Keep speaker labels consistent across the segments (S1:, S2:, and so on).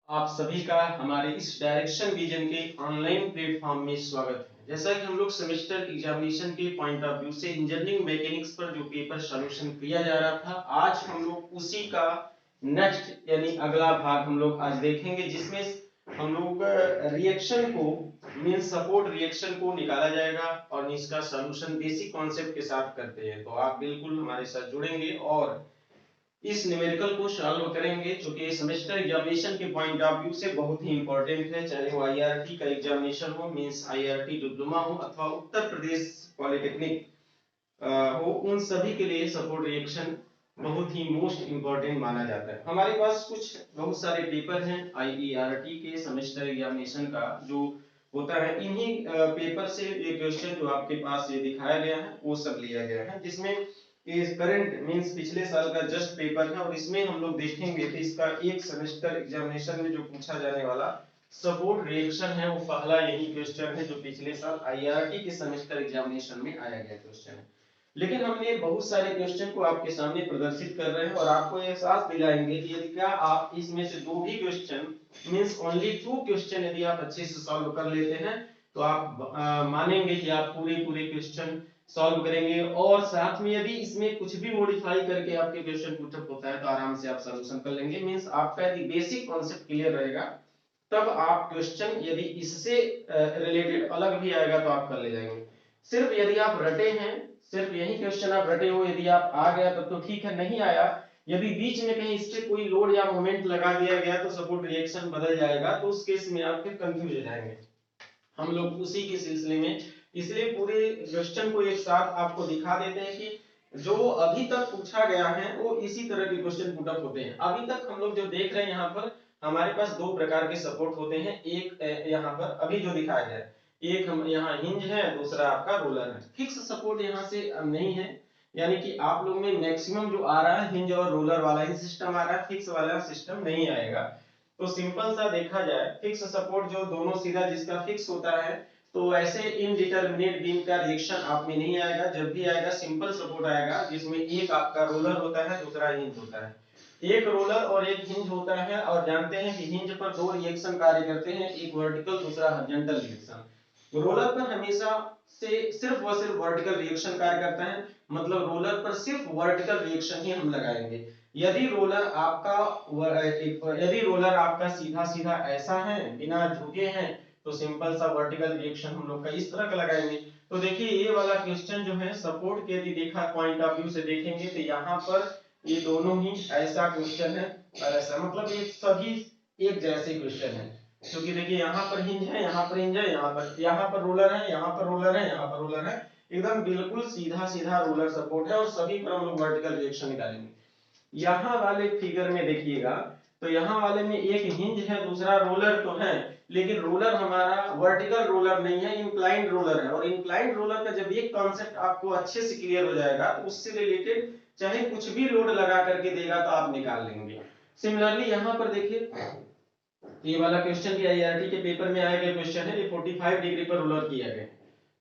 S1: आप सभी का हमारे इस डायरेक्शन विजन के ऑनलाइन प्लेटफॉर्म में स्वागत है। जैसा कि हम लोग सेमेस्टर एग्जामिनेशन के पॉइंट ऑफ व्यू से इंजीनियरिंग मैकेनिक्स पर जो पेपर सॉल्यूशन किया जा रहा था, आज हम लोग उसी का नेक्स्ट यानी अगला भाग हम लोग आज देखेंगे, जिसमें हम लोग रिएक्शन को मीन सपोर्ट रिएक्शन को निकाला जाएगा और इसका सॉल्यूशन बेसिक कॉन्सेप्ट के साथ करते हैं। तो आप बिल्कुल हमारे साथ जुड़ेंगे और इस न्यूमेरिकल को सॉल्व करेंगे, जो कि सेमेस्टर एग्जामिनेशन के पॉइंट ऑफ व्यू से बहुत ही इंपॉर्टेंट है। चाहे वो आईआरटी का एग्जामिनेशन हो, मींस आईआरटी डिप्लोमा हो, अथवा उत्तर प्रदेश पॉलिटेक्निक हो, उन सभी के लिए सपोर्ट रिएक्शन बहुत ही मोस्ट इंपॉर्टेंट माना जाता है। हमारे पास कुछ बहुत सारे पेपर हैं आईईआरटी के सेमेस्टर एग्जामिनेशन का जो होता है। इन्हीं पेपर से ये क्वेश्चन जो आपके पास ये दिखाया गया है वो सब लिया गया है, जिसमें ये करंट मींस पिछले साल का जस्ट पेपर है। और इसमें हम लोग देखेंगे कि इसका एक सेमेस्टर एग्जामिनेशन में जो पूछा जाने वाला सपोर्ट रिएक्शन है, वो पहला यही क्वेश्चन है जो पिछले साल आईआरटी के सेमेस्टर एग्जामिनेशन में आया गया क्वेश्चन है। लेकिन हमने बहुत सारे क्वेश्चन को आपके सामने प्रदर्शित कर रहे हैं और आपको एहसास दिलाएंगे कि यदि क्या आप इसमें से दो भी question means only two question यदि आप अच्छे से सॉल्व कर लेते हैं, तो आप मानेंगे कि आप पूरे पूरे क्वेश्चन सॉल्व करेंगे। और साथ में यदि इसमें कुछ भी मॉडिफाई करके आपके क्वेश्चन पुटअप होता है तो आराम से आप सॉल्यूशन कर लेंगे। मींस आपका यदि बेसिक कॉन्सेप्ट क्लियर रहेगा, तब आप क्वेश्चन यदि इससे रिलेटेड अलग भी आएगा तो आप कर ले जाएंगे। सिर्फ यदि आप रटे हैं, सिर्फ यही क्वेश्चन आप रटे हो, यदि आप आ गया तब तो ठीक है, नहीं आया, यदि बीच में कहीं इससे कोई लोड या मोमेंट लगा दिया गया तो सपोर्ट रिएक्शन बदल जाएगा, तो उस केस में आप फिर कंफ्यूज हो जाएंगे। हम लोग उसी के सिलसिले में इसलिए पूरे क्वेश्चन को एक साथ आपको दिखा देते हैं कि जो अभी तक पूछा गया है वो इसी तरह के क्वेश्चन पुटअप होते हैं। अभी तक हम लोग जो देख रहे हैं यहाँ पर हमारे पास दो प्रकार के सपोर्ट होते हैं। एक यहाँ पर अभी जो दिखाया गया है, एक हम यहाँ हिंज है, दूसरा आपका रोलर है। फिक्स सपोर्ट यहाँ से नहीं है, यानी कि आप लोग में मैक्सिमम जो आ रहा है हिंज और रोलर वाला ही सिस्टम आ रहा है, फिक्स वाला सिस्टम नहीं आएगा। तो सिंपल सा देखा जाए, फिक्स सपोर्ट जो दोनों सिरा जिसका फिक्स होता है, तो ऐसे इनडिटरमिनेट बीम का रिएक्शन आप में नहीं आएगा। जब भी आएगा सिंपल सपोर्ट आएगा, जिसमें एक आपका रोलर होता है, दूसरा हिंज होता है। एक रोलर और एक हिंज होता है, और जानते हैं कि हिंज पर दो रिएक्शन कार्य करते हैं, एक वर्टिकल दूसरा हॉरिजॉन्टल रिएक्शन। रोलर पर हमेशा से सिर्फ व सिर्फ वर्टिकल रिएक्शन कार्य करता है, मतलब रोलर पर सिर्फ वर्टिकल रिएक्शन ही हम लगाएंगे। यदि रोलर आपका सीधा सीधा ऐसा है बिना झुके हैं, तो सिंपल सा वर्टिकल रिएक्शन हम लोग का इस तरह का लगाएंगे। तो देखिए ये वाला क्वेश्चन जो है सपोर्ट के यदि देखा पॉइंट ऑफ व्यू से देखेंगे तो यहाँ पर ये दोनों ही ऐसा क्वेश्चन है और ऐसा, मतलब ये सभी एक जैसे क्वेश्चन है। क्योंकि देखिए यहाँ पर हिंज है, यहाँ पर हिंज है, यहाँ पर रोलर है, यहाँ पर रोलर है, यहाँ पर रोलर है, एकदम बिल्कुल सीधा सीधा रोलर सपोर्ट है और सभी पर हम लोग वर्टिकल रिएक्शन निकालेंगे। यहाँ वाले फिगर में देखिएगा तो यहाँ वाले में एक हिंज है, दूसरा रोलर तो है, लेकिन रोलर हमारा वर्टिकल रोलर नहीं है, इंक्लाइंड रोलर है। और इंक्लाइंड रोलर का जब एक कॉन्सेप्ट आपको अच्छे से क्लियर हो जाएगा तो उससे रिलेटेड चाहे कुछ भी लोड लगा करके देगा तो आप निकाल लेंगे। सिमिलरली यहाँ पर देखिए, ये वाला क्वेश्चन भी आईआरटी के पेपर में आया गया क्वेश्चन है, ये 45 डिग्री पर रोलर किया गया।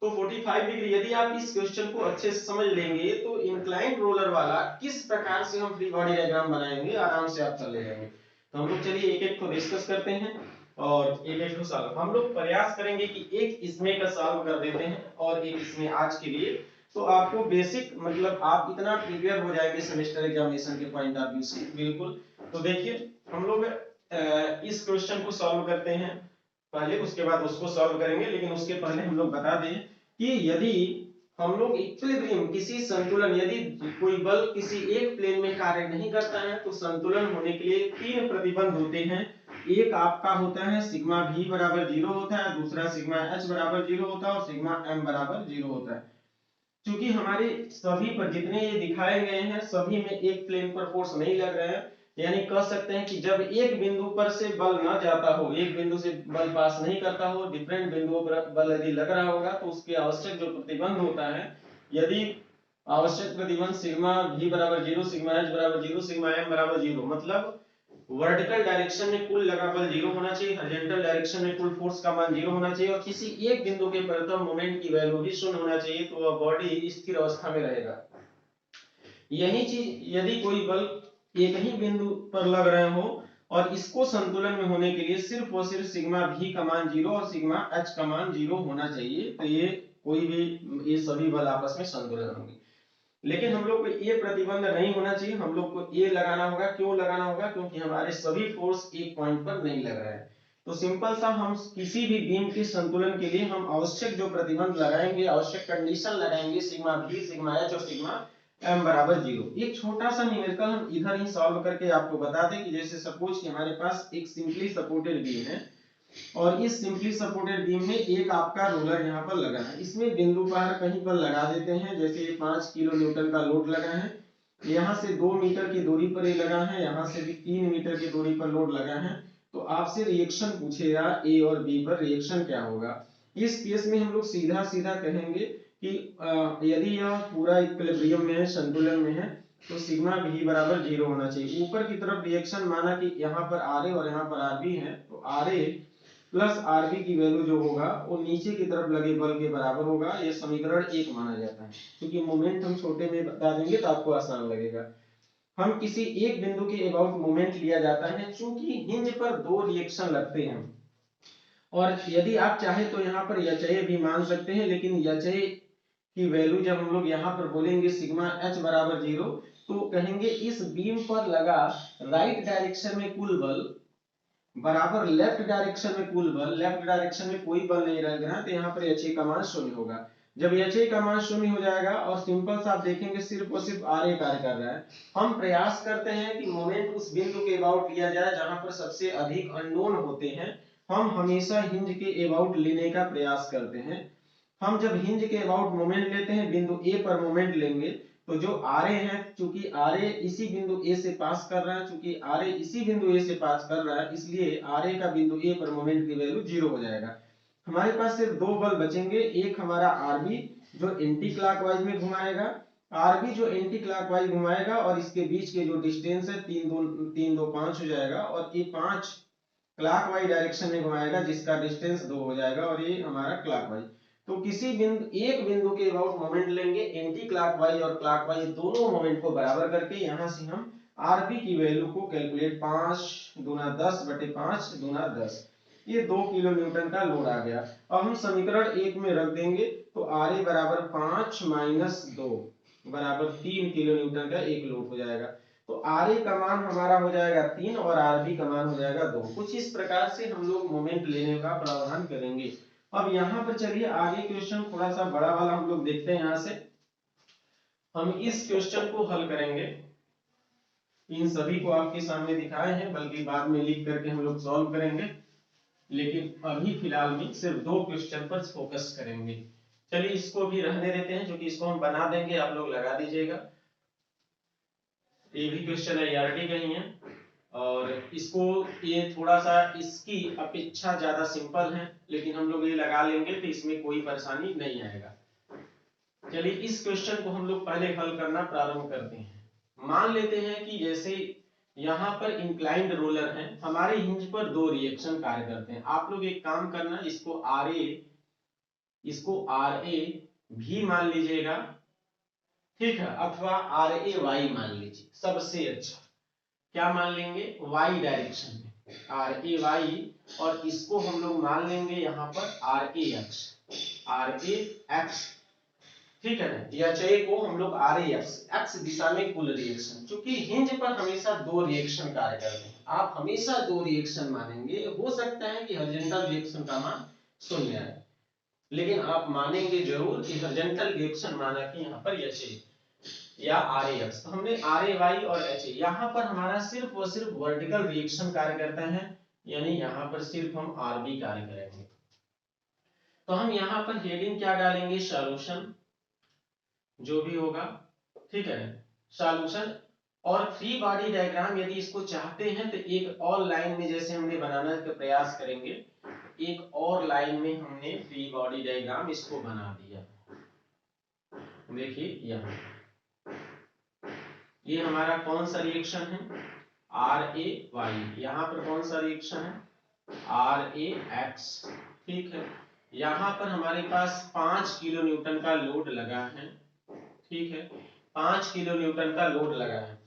S1: तो 45 डिग्री यदि आप इस क्वेश्चन को अच्छे से समझ लेंगे तो इंक्लाइंड रोलर वाला किस प्रकार से हम फ्री बॉडी डायग्राम बनाएंगे आराम से आप कर ले जाएंगे। तो हम लोग चलिए एक एक को डिस्कस करते हैं और एक एक को सॉल्व हम लोग प्रयास करेंगे कि एक इसमें का सॉल्व कर देते हैं और एक इसमें आज के लिए। तो आपको बेसिक मतलब आप इतना प्रिपेयर हो जाएंगे सेमेस्टर एग्जामिनेशन के पॉइंट ऑफ व्यू से बिल्कुल। तो देखिए हम लोग इस क्वेश्चन को सॉल्व करते हैं पहले, उसके बाद उसको सॉल्व करेंगे। लेकिन उसके पहले हम लोग बता दें कि यदि हम लोग इक्विलिब्रियम किसी संतुलन, यदि कोई बल किसी एक प्लेन में कार्य नहीं करता है तो संतुलन होने के लिए तीन प्रतिबंध होते हैं। एक आपका होता है सिग्मा v बराबर 0 होता है, दूसरा सिग्मा h बराबर 0 होता है और सिग्मा m बराबर 0 होता है। क्योंकि हमारे सभी पर जितने ये दिखाए गए हैं सभी में एक प्लेन पर फोर्स नहीं लग रहे हैं, यानी कह सकते हैं कि जब एक बिंदु पर से बल ना जाता हो, एक बिंदु से बल पास नहीं करता हो, डिफरेंट बिंदुओं पर बल यदि लग रहा होगा तो उसके आवश्यक जो प्रतिबंध होता है, यदि आवश्यक प्रतिबंध सिग्मा v बराबर 0, सिग्मा h बराबर 0, सिग्मा m बराबर 0, मतलब वर्टिकल डायरेक्शन में कुल लगा बल 0 होना चाहिए, हॉरिजॉन्टल डायरेक्शन में कुल फोर्स का मान 0 होना चाहिए और किसी एक बिंदु के प्रथम मोमेंट की वैल्यू भी 0 होना चाहिए, तो वह बॉडी स्थिर अवस्था में रहेगा। यही चीज यदि कोई बल एक ही बिंदु पर लग रहे हो और इसको संतुलन में होने के लिए सिर्फ और सिर्फ सिग्मा v का मान 0 और सिग्मा h का मान 0 होना चाहिए, तो ये कोई भी ये सभी बल आपस में संतुलन होंगे। लेकिन हम लोग को ये प्रतिबंध नहीं होना चाहिए, हम लोग को ये लगाना होगा। क्यों लगाना होगा? क्योंकि हमारे सभी फोर्स एक पॉइंट पर नहीं लग रहा है। तो सिंपल सा हम किसी भी बीम के संतुलन के लिए हम आवश्यक जो प्रतिबंध लगाएंगे, आवश्यक कंडीशन लगाएंगे, सिग्मा v, सिग्मा h और सिग्मा m बराबर 0। एक छोटा सा न्यूमेरिकल हम इधर ही सॉल्व करके आपको बता दें कि जैसे सपोज कि हमारे पास एक सिंपली सपोर्टेड बीम है और इस सिंपली सपोर्टेड बीम में एक आपका रोलर यहाँ पर लगा है। इसमें बिंदु पार कहीं पर लगा देते हैं, जैसे ये 5 किलो न्यूटन का लोड लगा है, यहाँ से 2 मीटर की दूरी पर ये लगा है, यहाँ से भी 3 मीटर की दूरी पर लोड लगा है। तो आपसे रिएक्शन पूछेगा ए और बी पर, रिएक्शन क्या होगा। इस केस में हम लोग सीधा सीधा कहेंगे कि यदि यह पूरा इक्विलिब्रियम में है, संतुलन में है, तो सिग्मा v बराबर 0 होना चाहिए। ऊपर की तरफ रिएक्शन माना कि यहाँ पर Ra और यहाँ पर Rb है, तो Ra प्लस Rb की वैल्यू जो होगा वो नीचे की तरफ लगे बल के बराबर होगा। यह समीकरण 1 माना जाता है। क्योंकि मोमेंट हम छोटे में बता देंगे तो आपको आसान लगेगा। हम किसी एक बिंदु के अबाउट मोमेंट लिया जाता है, चूंकि हिंज पर दो रिएक्शन लगते हैं, और यदि आप चाहे तो यहाँ पर HA भी मान सकते हैं, लेकिन HA की वैल्यू जब हम लोग यहाँ पर बोलेंगे सिग्मा h बराबर 0, तो कहेंगे इस बीम पर लगा राइट डायरेक्शन में कुल बल बराबर लेफ्ट डायरेक्शन में कुल बल। लेफ्ट डायरेक्शन में कोई बल नहीं लग रहा, तो यहाँ पर HA का मान 0 होगा। जब HA का मान 0 हो जाएगा और सिंपल सा आप देखेंगे सिर्फ और सिर्फ RA कार्य कर रहा है, हम प्रयास करते हैं कि मोमेंट उस बिंदु के अबाउट लिया जाए जहां पर सबसे अधिक अननोन होते हैं। हम हमेशा हिंज के अबाउट लेने का प्रयास करते हैं। हम जब हिंज के अबाउट मोमेंट लेते हैं, बिंदु ए पर मोमेंट लेंगे, तो जो आरए है, चूंकि आरए इसी बिंदु ए से पास कर रहा है, चूंकि आरए इसी बिंदु ए से पास कर रहा है, इसलिए आरए का बिंदु ए पर मोमेंट की वैल्यू 0 हो जाएगा। हमारे पास सिर्फ दो बल बचेंगे, एक हमारा आरबी जो एंटी क्लॉकवाइज में घुमाएगा, आरबी जो एंटी क्लॉकवाइज घुमाएगा, और इसके बीच के जो डिस्टेंस है 3 2 5 हो जाएगा, और ये 5 क्लॉकवाइज डायरेक्शन में घुमाएगा जिसका डिस्टेंस 2 हो जाएगा, और ये हमारा क्लॉकवाइज। तो किसी बिंदु एक बिंदु के अबाउट मोमेंट लेंगे, एंटी क्लॉकवाइज और क्लॉकवाइज दोनों मोमेंट को बराबर करके यहां से हम आरबी की वैल्यू को कैलकुलेट 5 गुना 10 बटे 5 गुना 10, ये 2 किलो न्यूटन का लोड आ गया। अब हम समीकरण 1 में रख देंगे, तो आरए बराबर 5 माइनस 2 बराबर 3 किलो न्यूटन का एक लोड हो जाएगा। तो आरए का मान हमारा हो जाएगा 3 और आरबी का मान हो जाएगा 2। कुछ इस प्रकार से हम लोग मोमेंट लेने का प्रावधान करेंगे। अब यहाँ पर चलिए आगे क्वेश्चन थोड़ा सा बड़ा वाला हम लोग देखते हैं। यहाँ से हम इस क्वेश्चन को हल करेंगे। इन सभी को आपके सामने दिखाए हैं, बल्कि बाद में लिख करके हम लोग सॉल्व करेंगे, लेकिन अभी फिलहाल में सिर्फ दो क्वेश्चन पर फोकस करेंगे। चलिए इसको भी रहने देते हैं, क्योंकि इसको हम बना देंगे, आप लोग लगा दीजिएगा। ये भी क्वेश्चन आईआरटी का ही है, और इसको ये थोड़ा सा इसकी अपेक्षा ज्यादा सिंपल है, लेकिन हम लोग ये लगा लेंगे तो इसमें कोई परेशानी नहीं आएगा। चलिए इस क्वेश्चन को हम लोग पहले हल करना प्रारंभ करते हैं। मान लेते हैं कि जैसे यहाँ पर इंक्लाइंड रोलर है, हमारे हिंज पर दो रिएक्शन कार्य करते हैं। आप लोग एक काम करना, इसको आर ए भी मान लीजिएगा, ठीक है, अथवा आर ए वाई मान लीजिए, सबसे अच्छा। क्या मान लेंगे? वाई डायरेक्शन में आर ए वाई, और इसको हम लोग मान लेंगे यहाँ पर आर ए एक्स, ठीक है ना। या चाहे को हम लोग आर ए एक्स दिशा में कुल रिएक्शन, क्योंकि हिंज पर हमेशा दो रिएक्शन कार्य करते हैं, आप हमेशा दो रिएक्शन मानेंगे। हो सकता है कि हॉरिजॉन्टल रिएक्शन का मान 0 आए, लेकिन आप मानेंगे जरूर कि हॉरिजॉन्टल रिएक्शन माना कि यहाँ पर एच ए या आर ए एक्स। तो हमने आर ए वाई और एच ए, यहाँ पर हमारा सिर्फ और सिर्फ वर्टिकल रिएक्शन कार्य करता है, यानी यहाँ पर सिर्फ हम आर बी कार्य करेंगे। तो हम यहाँ पर हेडिंग क्या डालेंगे? सॉल्यूशन, जो भी होगा, ठीक है, सॉल्यूशन। और फ्री बॉडी डायग्राम यदि इसको चाहते हैं तो एक और लाइन में जैसे हमने बनाने का प्रयास करेंगे, एक और लाइन में हमने फ्री बॉडी डायग्राम इसको बना दिया। देखिए यहाँ ये हमारा कौन सा रिएक्शन है? R A Y. यहाँ पर कौन सा रिएक्शन है? आर ए एक्स, ठीक है। यहाँ पर हमारे पास 5 किलो न्यूटन का लोड लगा है, ठीक है, 5 किलो न्यूटन का लोड लगा है,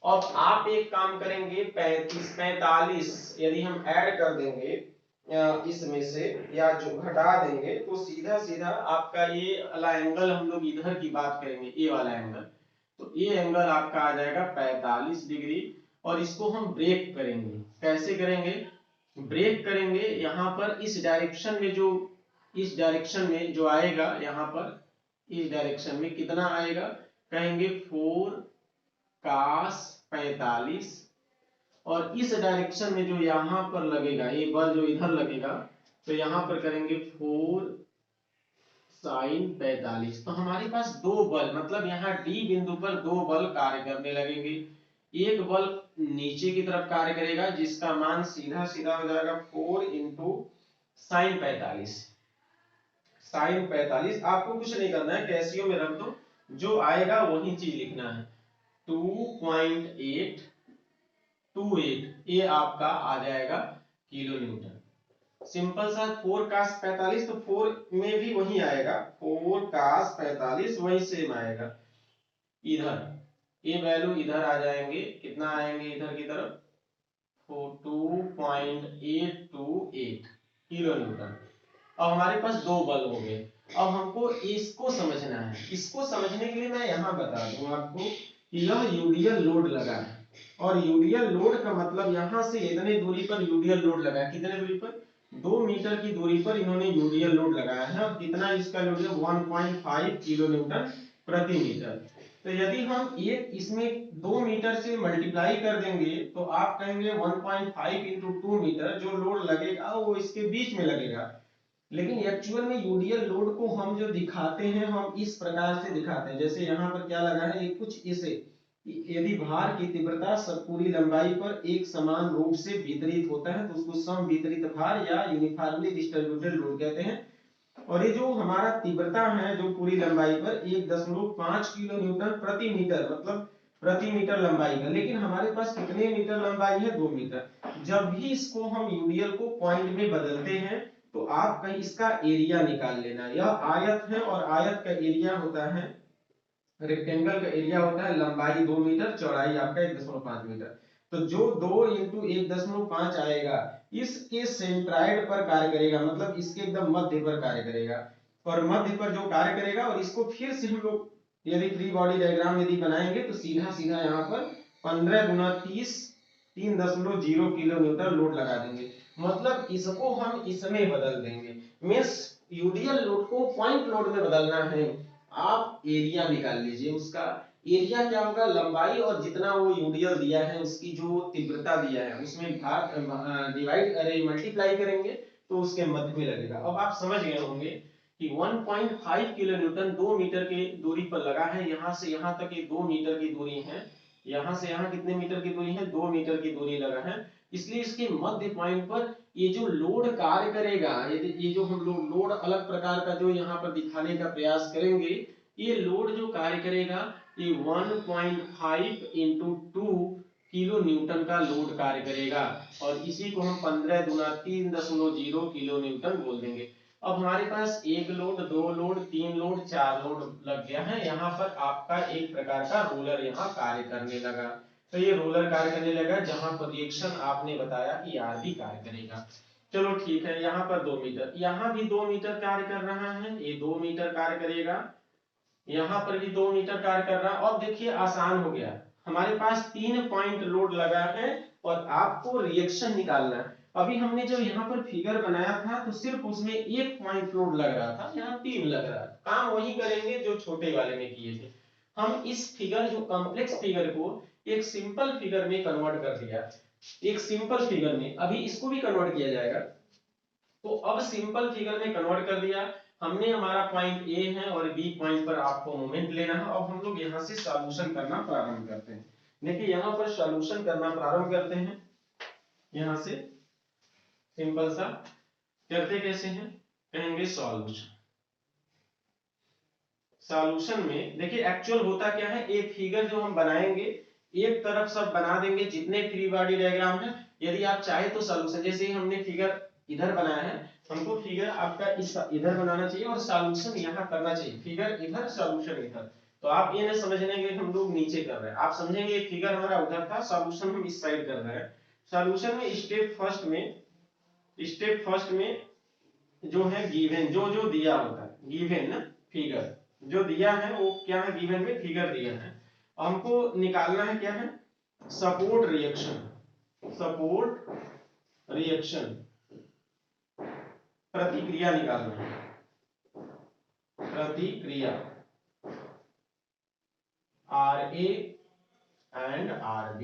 S1: और आप एक काम करेंगे 35 45 यदि हम ऐड कर देंगे इसमें से या जो घटा देंगे तो सीधा सीधा आपका ये वाला एंगल, हम लोग इधर की बात करेंगे ये वाला एंगल, तो ये एंगल आपका आ जाएगा 45 डिग्री। और इसको हम ब्रेक करेंगे। कैसे करेंगे? ब्रेक करेंगे यहाँ पर इस डायरेक्शन में, जो इस डायरेक्शन में जो आएगा, यहाँ पर इस डायरेक्शन में कितना आएगा, कहेंगे 4 cos 45, और इस डायरेक्शन में जो यहाँ पर लगेगा, ये बल जो इधर लगेगा, तो यहाँ पर करेंगे 4 sin 45। तो हमारे पास दो बल, मतलब यहाँ डी बिंदु पर दो बल कार्य करने लगेंगे। एक बल नीचे की तरफ कार्य करेगा जिसका मान सीधा सीधा हो जाएगा 4 इंटू साइन 45। साइन 45 आपको कुछ नहीं करना है, कैसियो में रख दो, जो आएगा वही चीज लिखना है। 2.828 ये आपका आ जाएगा किलो न्यूटन। सिंपल सा 4 cos 45, तो 4 में भी वही आएगा, 4 cos 45 वही सेम आएगा। इधर ये वैल्यू इधर आ जाएंगे, कितना आएंगे इधर की तरफ, 2.828 किलो न्यूटन। अब हमारे पास दो बल हो गए। अब हमको इसको समझना है। इसको समझने के लिए मैं यहाँ बता दूं आपको कि यह यूडियल लोड लगा है, और यूडियल लोड का मतलब यहाँ से इतने दूरी पर यूडियल लोड लगा है। कितने दूरी पर? 2 मीटर की दूरी पर इन्होंने यूडियल लोड लगाया है। और कितना इसका लोड है? 1.5 किलो न्यूटन प्रति मीटर। तो यदि हम एक इसमें 2 मीटर से मल्टीप्लाई कर देंगे तो आप कहेंगे 1.5 इंटू 2 मीटर जो लोड लगेगा वो इसके बीच में लगेगा। लेकिन एक्चुअल में यूडियल लोड को हम जो दिखाते हैं, हम इस प्रकार से दिखाते हैं। जैसे यहाँ पर क्या लगा है, ये कुछ इसे, यदि भार की तीव्रता सब पूरी लंबाई पर एक समान रूप से वितरित होता है तो उसको सम वितरित भार या यूनिफॉर्मली डिस्ट्रीब्यूटेड लोड कहते हैं। और ये जो हमारा तीव्रता है जो पूरी लंबाई पर 1.5 किलो न्यूटन प्रति मीटर, मतलब प्रति मीटर लंबाई का। लेकिन हमारे पास कितने मीटर लंबाई है? 2 मीटर। जब भी इसको हम यूडियल को पॉइंट में बदलते हैं तो आप कहीं इसका एरिया निकाल लेना। यह आयत है और आयत का एरिया होता है, रेक्टेंगल का एरिया होता है लंबाई 2 मीटर, चौड़ाई आपका 1.5 मीटर। तो जो 2 इंटू 1.5 आएगा इसके सेंट्राइड पर कार्य करेगा, मतलब इसके एकदम मध्य पर कार्य करेगा। और मध्य पर जो कार्य करेगा, और इसको फिर से हम लोग यदि फ्री बॉडी डायग्राम यदि बनाएंगे तो सीधा सीधा यहाँ पर 15 गुना 30 3.0 किलो न्यूटन लोड लगा देंगे। मतलब इसको हम इसमें बदल देंगे। मींस यूडियल लोड को पॉइंट लोड में बदलना है। आप एरिया निकाल लीजिए। उसका एरिया क्या होगा? लंबाई और जितना वो यूडियल दिया है उसकी जो तीव्रता दिया है उसमें भाग डिवाइड अरे मल्टीप्लाई करेंगे तो उसके मध्य में लगेगा। अब आप समझ गए होंगे कि 1.5 किलो न्यूटन 2 मीटर की दूरी पर लगा है। यहाँ से यहाँ तक ये 2 मीटर की दूरी है। यहाँ से यहाँ कितने मीटर की दूरी है? 2 मीटर की दूरी लगा है। इसलिए इसके मध्य पॉइंट पर ये जो लोड कार्य करेगा, ये जो हम लोड अलग प्रकार का जो यहाँ पर दिखाने का प्रयास करेंगे, ये लोड जो कार्य करेगा ये 1.5 इंटू 2 किलो न्यूटन का लोड कार्य करेगा। और इसी को हम 15 गुना 3.0 किलो न्यूटन बोल देंगे। अब हमारे पास एक लोड, दो लोड, तीन लोड, चार लोड लग गया है। यहाँ पर आपका एक प्रकार का रोलर यहाँ कार्य करने लगा। तो ये रोलर कार्य करने लगा जहां पर रिएक्शन आपने बताया कि आर भी कार्य करेगा। चलो ठीक है, यहाँ पर 2 मीटर, यहाँ भी 2 मीटर कार्य कर रहा है, ये 2 मीटर कार्य करेगा, यहाँ पर भी 2 मीटर कार्य कर रहा है। अब देखिए आसान हो गया, हमारे पास 3 पॉइंट लोड लगा है और आपको रिएक्शन निकालना है। अभी हमने जो यहाँ पर फिगर बनाया था तो सिर्फ उसमें 1 पॉइंट लोड लग रहा था, यहाँ 3 लग रहा है। काम वही करेंगे जो छोटे वाले में किए थे। हम इस फिगर, जो कॉम्प्लेक्स फिगर को एक सिंपल फिगर में कन्वर्ट कर दिया। एक सिंपल फिगर में, अभी इसको भी कन्वर्ट किया जाएगा। तो अब सिंपल फिगर में कन्वर्ट कर दिया हमने। हमारा पॉइंट ए है और बी पॉइंट पर आपको मोमेंट लेना है। अब हम लोग यहाँ से सॉल्यूशन करना प्रारंभ करते हैं। देखिए यहाँ पर सॉल्यूशन करना प्रारंभ करते हैं। यहाँ से सिंपल सा करते कैसे हैं, कहेंगे सॉल्यूशन। सॉल्यूशन में देखिए एक्चुअल होता क्या है, एक फिगर जो हम बनाएंगे एक तरफ सब बना देंगे जितने फ्री बॉडी डायग्राम है। यदि आप चाहे तो सॉल्यूशन, जैसे हमने फिगर इधर बनाया है, हमको फिगर आपका इस इधर बनाना चाहिए और सॉल्यूशन यहाँ करना चाहिए। फिगर इधर, सॉल्यूशन इधर। तो आप ये ना समझने के हम लोग नीचे कर रहे हैं, आप समझेंगे फिगर हमारा उधर था, सॉल्यूशन हम इस साइड कर रहे हैं। सॉल्यूशन में स्टेप फर्स्ट में जो है गिवन, जो जो दिया होता है गिवन ना फिगर, जो दिया है वो क्या है, गिवन में फिगर दिया है, हमको निकालना है क्या है, सपोर्ट रिएक्शन प्रतिक्रिया निकालना है, प्रतिक्रिया RA and RB,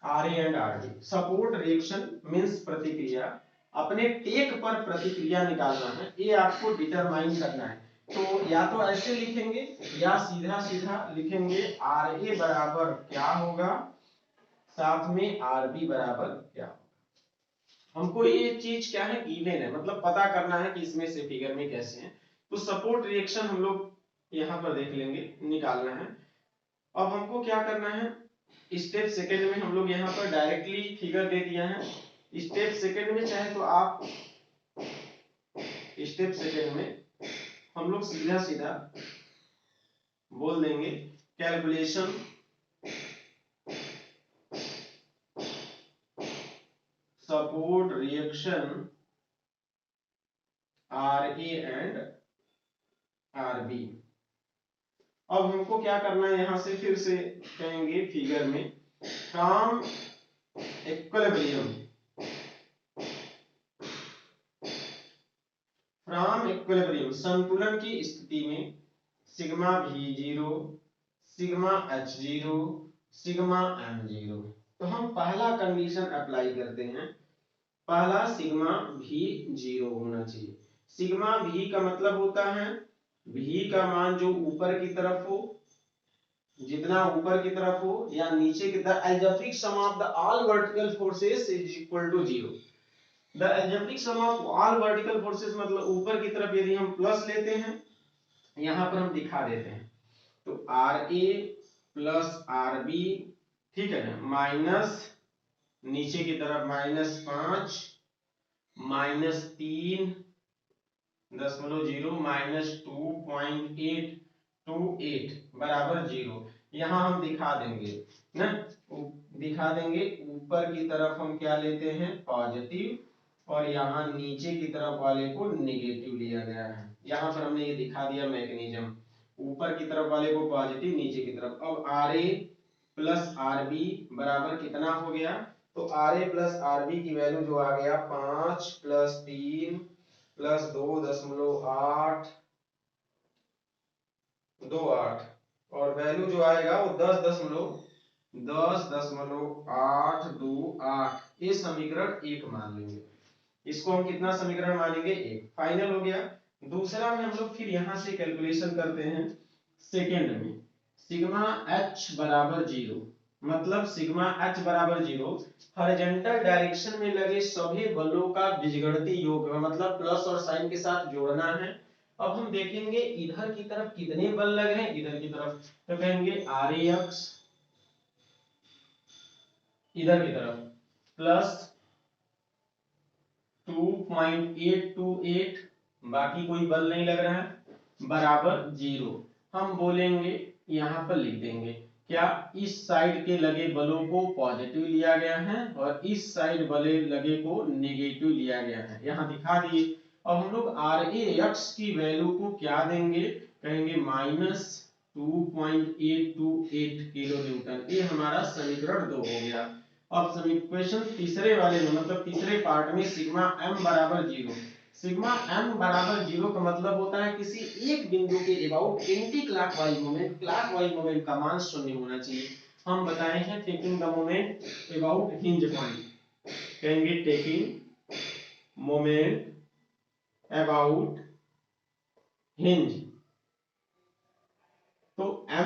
S1: RA and RB। Support reaction means प्रतिक्रिया, अपने टेक पर प्रतिक्रिया निकालना है, ये आपको डिटरमाइन करना है। तो या तो ऐसे लिखेंगे या सीधा सीधा लिखेंगे RA बराबर क्या होगा, साथ में RB बराबर क्या होगा। हमको ये चीज क्या है, गिवन है, मतलब पता करना है कि इसमें से फिगर में कैसे है। तो सपोर्ट रिएक्शन हम लोग यहाँ पर देख लेंगे, निकालना है। अब हमको क्या करना है, स्टेप सेकंड में हम लोग यहाँ पर डायरेक्टली फिगर दे दिया है। स्टेप सेकंड में चाहे तो आप स्टेप सेकंड में हम लोग सीधा सीधा बोल देंगे calculation support reaction RA and RB। अब हमको क्या करना है, यहां से फिर से कहेंगे फिगर में फ्रॉम इक्विलिब्रियम संतुलन की स्थिति में sigma V0, sigma H0, sigma M0। तो हम पहला कंडीशन अप्लाई करते हैं, पहला सिग्मा V0 होना चाहिए। सिग्मा V का मतलब होता है V का मान जो ऊपर की तरफ हो, जितना ऊपर की तरफ हो या नीचे की तरफ, algebraic sum of the all vertical forces is equal to 0। The algebraic sum of all vertical forces मतलब ऊपर की तरफ यदि हम प्लस लेते हैं, यहां पर हम दिखा देते हैं, तो RA प्लस RB, ठीक है ना, माइनस नीचे की तरफ -5 -3.0 -2.828 बराबर 0। यहां हम दिखा देंगे ना, दिखा देंगे ऊपर की तरफ हम क्या लेते हैं, पॉजिटिव, और यहाँ नीचे की तरफ वाले को नेगेटिव लिया गया है। यहाँ पर हमने ये दिखा दिया मैकेनिज्म, ऊपर की तरफ वाले को पॉजिटिव, नीचे की तरफ। अब RA प्लस RB बराबर कितना हो गया, तो RA प्लस RB की वैल्यू जो आ गया 5 प्लस 3 प्लस 2.28, और वैल्यू जो आएगा वो 10.828। ये समीकरण 1 मान लेंगे, इसको हम कितना समीकरण मानेंगे, 1। फाइनल हो गया। दूसरा में हम लोग फिर यहां से कैलकुलेशन करते हैं सेकंड में, सिग्मा H बराबर 0, मतलब सिग्मा H बराबर 0 हॉरिजॉन्टल डायरेक्शन में लगे सभी बलों का बीजगणितीय योग, मतलब प्लस और साइन के साथ जोड़ना है। अब हम देखेंगे इधर की तरफ कितने बल लग रहे हैं, इधर की तरफ, तो कहेंगे RAX इधर की तरफ प्लस 2.828, बाकी कोई बल नहीं लग रहा है, बराबर 0। हम बोलेंगे यहां पर लिख देंगे क्या, इस साइड के लगे बलों को पॉजिटिव लिया गया है और इस साइड बले लगे को नेगेटिव लिया गया है, यहां दिखा दिए। अब हम लोग RAX की वैल्यू को क्या देंगे, कहेंगे -2.828 किलो न्यूटन। ये हमारा समीकरण 2 हो गया। अब समीकरण तीसरे वाले में, मतलब तीसरे पार्ट में सिग्मा m बराबर 0। सिग्मा m बराबर 0 का मतलब होता है किसी एक बिंदु के about anti clockwise moment, clockwise moment का मान 0 होना चाहिए। हम बताए हैं taking the moment about hinge point, कहेंगे टेकिंग मोमेंट अबाउट हिंज, तो ma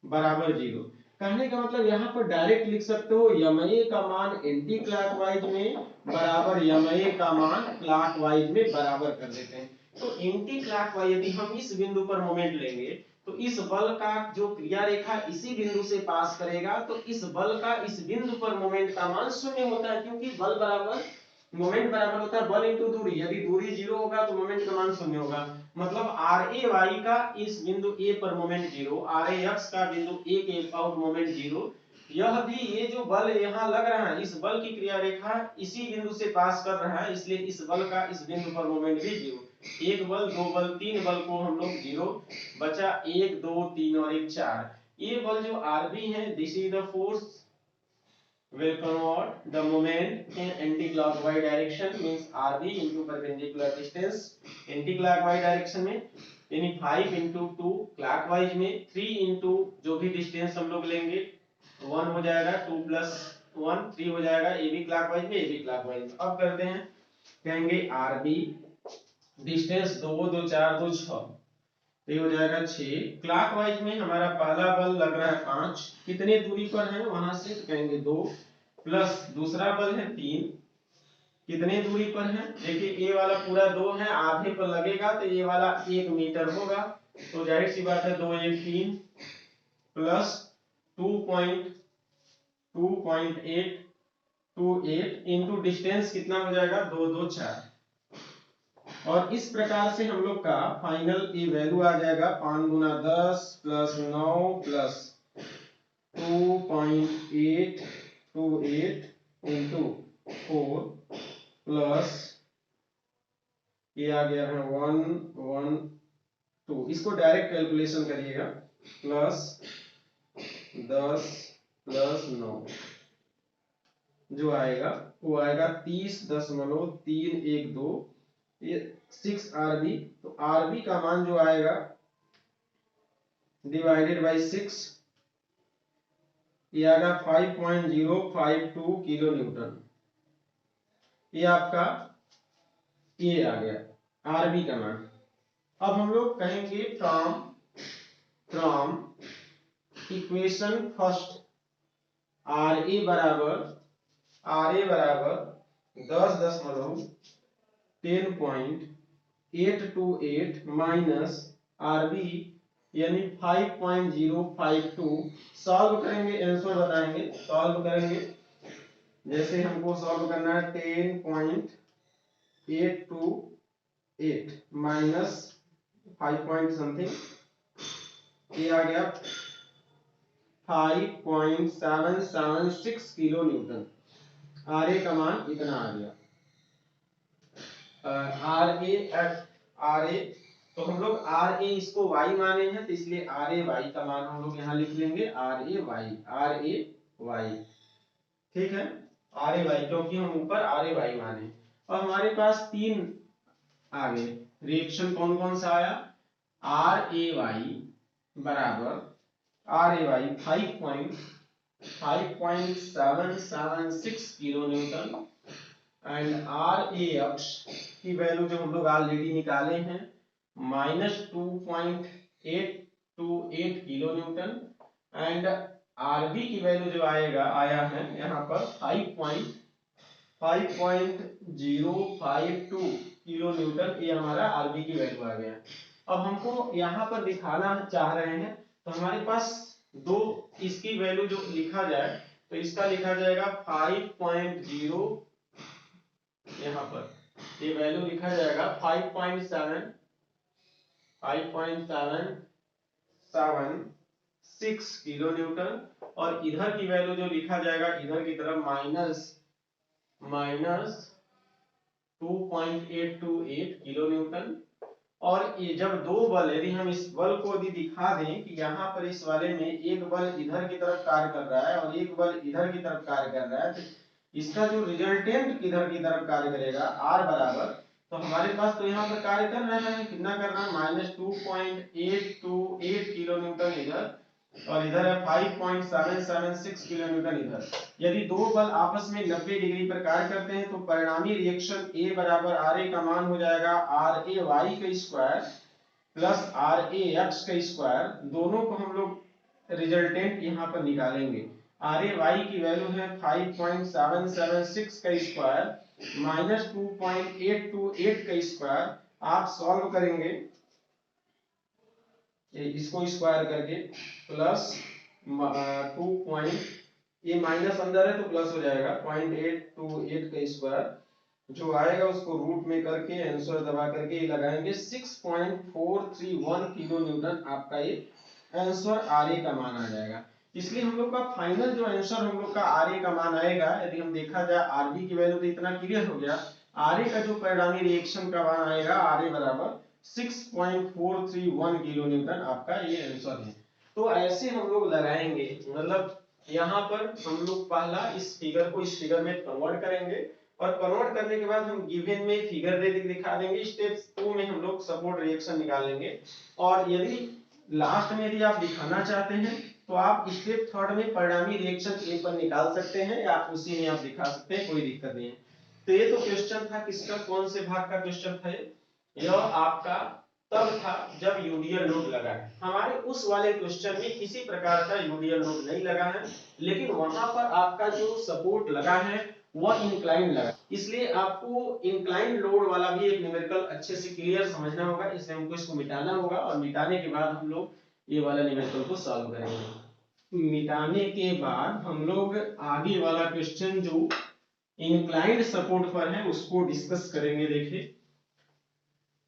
S1: बराबर 0। कहने का मतलब यहाँ पर डायरेक्ट लिख सकते हो ma का मान एंटी क्लॉकवाइज में बराबर ma का मान क्लॉकवाइज में बराबर कर देते हैं। तो एंटी क्लॉकवाइज यदि हम इस बिंदु पर मोमेंट लेंगे तो इस बल का जो क्रिया रेखा इसी बिंदु से पास करेगा, तो इस बल का इस बिंदु पर मोमेंट का मान 0 होता है, क्योंकि बल बराबर मोमेंट बराबर होता है बल इंटू दूरी। यदि दूरी 0 होगा तो मोमेंट का मान 0 होगा। मतलब आर ए वाई का इस बिंदु ए पर मोमेंट 0, आर ए एक्स का बिंदु ए के पर मोमेंट 0, यह भी ये जो बल यहाँ लग रहा है, इस बल की क्रिया रेखा इसी बिंदु से पास कर रहा है, इसलिए इस बल का इस बिंदु पर मोमेंट भी 0। एक बल, दो बल, तीन बल को हम लोग 0, बचा 1 2 3 और 1 4। ये बल जो आर बी है, this is the force will convert the moment in anti-clockwise direction, means RB into perpendicular distance anti-clockwise direction में, यानी 5 into 2 clockwise में, 3 into जो भी डिस्टेंस हम लोग लेंगे 1 हो जाएगा, 2 plus 1 3 हो जाएगा, ए बी क्लॉकवाइज में, ए बी क्लॉकवाइज में। अब करते हैं, कहेंगे RB डिस्टेंस 2 2 4 2 6, तो ये हो जाएगा 6। क्लॉकवाइज में हमारा पहला बल लग रहा है 5, कितने दूरी पर है वहां से, तो कहेंगे 2, प्लस दूसरा बल है 3, कितने दूरी पर है, देखिए ए वाला पूरा 2 है, आधे पर लगेगा तो ये वाला 1 मीटर होगा, तो जाहिर सी बात है 2 1 3 प्लस 2.828 इनटू डिस्टेंस कितना हो जाएगा, 2 2 4। और इस प्रकार से हम लोग का फाइनल ये वैल्यू आ जाएगा 5 गुना 10 प्लस 9 प्लस 2.828 इंटू 4 प्लस ये आ गया है 112, इसको डायरेक्ट कैलकुलेशन करिएगा, प्लस 10 प्लस 9 जो आएगा वो आएगा 30.312, ये 6 आरबी, तो आरबी का मान जो आएगा डिवाइडेड बाई 6, ये आएगा 5.052 किलो न्यूटन, ये आपका ये आ गया आरबी का मान। अब हम लोग कहेंगे from equation first, R A बराबर 10.828 माइनस आरबी यानी 5.052, सॉल्व करेंगे, आंसर बताएंगे, सॉल्व करेंगे, जैसे हमको सॉल्व करना है 10.828 माइनस 5 पॉइंट समथिंग, ये आ गया 5.776 किलो न्यूटन, आर ए का मान इतना आ गया। आर ए तो हम लोग आर ए इसको y माने हैं, तो इसलिए आर ए वाई का मान हम लोग यहाँ लिख लेंगे आर ए वाई, ठीक है, आर ए वाई, क्योंकि हम ऊपर आर ए वाई माने। और हमारे पास 3 आ गए, रिएक्शन कौन कौन सा आया, आर ए वाई बराबर, R A Y 5.776 kilo newton, and R A X की वैल्यू जो हम लोग ऑलरेडी निकाले हैं -2.828 किलो न्यूटन, एंड आरबी की वैल्यू जो आया है यहाँ पर 5.052 किलो न्यूटन, ये हमारा आरबी की वैल्यू आ गया। अब हमको यहाँ पर दिखाना चाह रहे हैं, तो हमारे पास दो इसकी वैल्यू जो लिखा जाए, तो इसका लिखा जाएगा 5.0, यहाँ पर ये वैल्यू लिखा जाएगा 5.776 किलो न्यूटन, और इधर की वैल्यू जो लिखा जाएगा इधर की तरफ माइनस 2.828 किलो न्यूटन। और ये जब दो बल, यदि हम इस बल को यदि दिखा दें कि यहाँ पर इस वाले में एक बल इधर की तरफ कार्य कर रहा है और एक बल इधर की तरफ कार्य कर रहा है, तो इसका जो रिजल्टेंट किधर की तरफ कार्य करेगा, आर बराबर, तो हमारे पास तो यहाँ पर कार्य कर रहा है, कितना कर रहा है, -2.828 किलो न्यूटन इधर, और इधर है 5.776 किलो न्यूटन इधर। यदि दो बल आपस में 90 डिग्री पर कार्य करते हैं, तो परिणामी रिएक्शन ए बराबर आर ए का मान हो जाएगा आर ए वाई का square plus R A X का स्क्वायर, दोनों को हम लोग रिजल्टेंट यहाँ पर निकालेंगे। आर ए वाई की वैल्यू है 5.776 का स्क्वायर माइनस 2.828 का स्क्वायर, आप सॉल्व करेंगे इसको स्क्वायर करके, प्लस 2. ये माइनस अंदर है तो प्लस हो जाएगा 0.828 का स्क्वायर जो आएगा उसको रूट में करके आंसर दबा करके ये लगाएंगे 6.431 किलो न्यूटन आपका ये आंसर आर ए का मान आ जाएगा। इसलिए हम लोग का फाइनल जो आंसर हम लोग का आर ए का मान आएगा, यदि हम देखा जाए आर बी की वैल्यू तो इतना क्लियर हो गया, आर ए का जो परिणामी रिएक्शन का मान आएगा आर ए बराबर 6.431 किलो न्यूटन आपका ये आंसर है। तो ऐसे हम लोग लगाएंगे, मतलब यहाँ पर हम लोग पहला इस फिगर को इस फिगर में कन्वर्ट करेंगे और कन्वर्ट करने के बाद हम गिवन में फिगर दे दिखा देंगे। स्टेप 2 में हम लोग सपोर्ट रिएक्शन निकालेंगे और यदि लास्ट में यदि आप दिखाना चाहते हैं तो आप स्टेप 3 में परिणामी रिएक्शन ए पर निकाल सकते हैं या उसी में आप दिखा सकते हैं, कोई दिक्कत नहीं है। तो ये तो क्वेश्चन था किसका, कौन से भाग का क्वेश्चन था यह आपका तब था जब यूडीएल लोड लगा है। हमारे उस वाले क्वेश्चन में किसी प्रकार का यूडीएल लोड नहीं लगा है, लेकिन वहां पर आपका जो सपोर्ट लगा है वह इंक्लाइन लगा, इसलिए आपको इंक्लाइन लोड वाला भी एक न्यूमेरिकल अच्छे से क्लियर समझना होगा। इसलिए हमको इसको मिटाना होगा और मिटाने के बाद हम लोग ये वाला न्यूमेरिकल को सॉल्व करेंगे। मिटाने के बाद हम लोग आगे वाला क्वेश्चन जो इंक्लाइंड सपोर्ट पर है उसको डिस्कस करेंगे। देखिए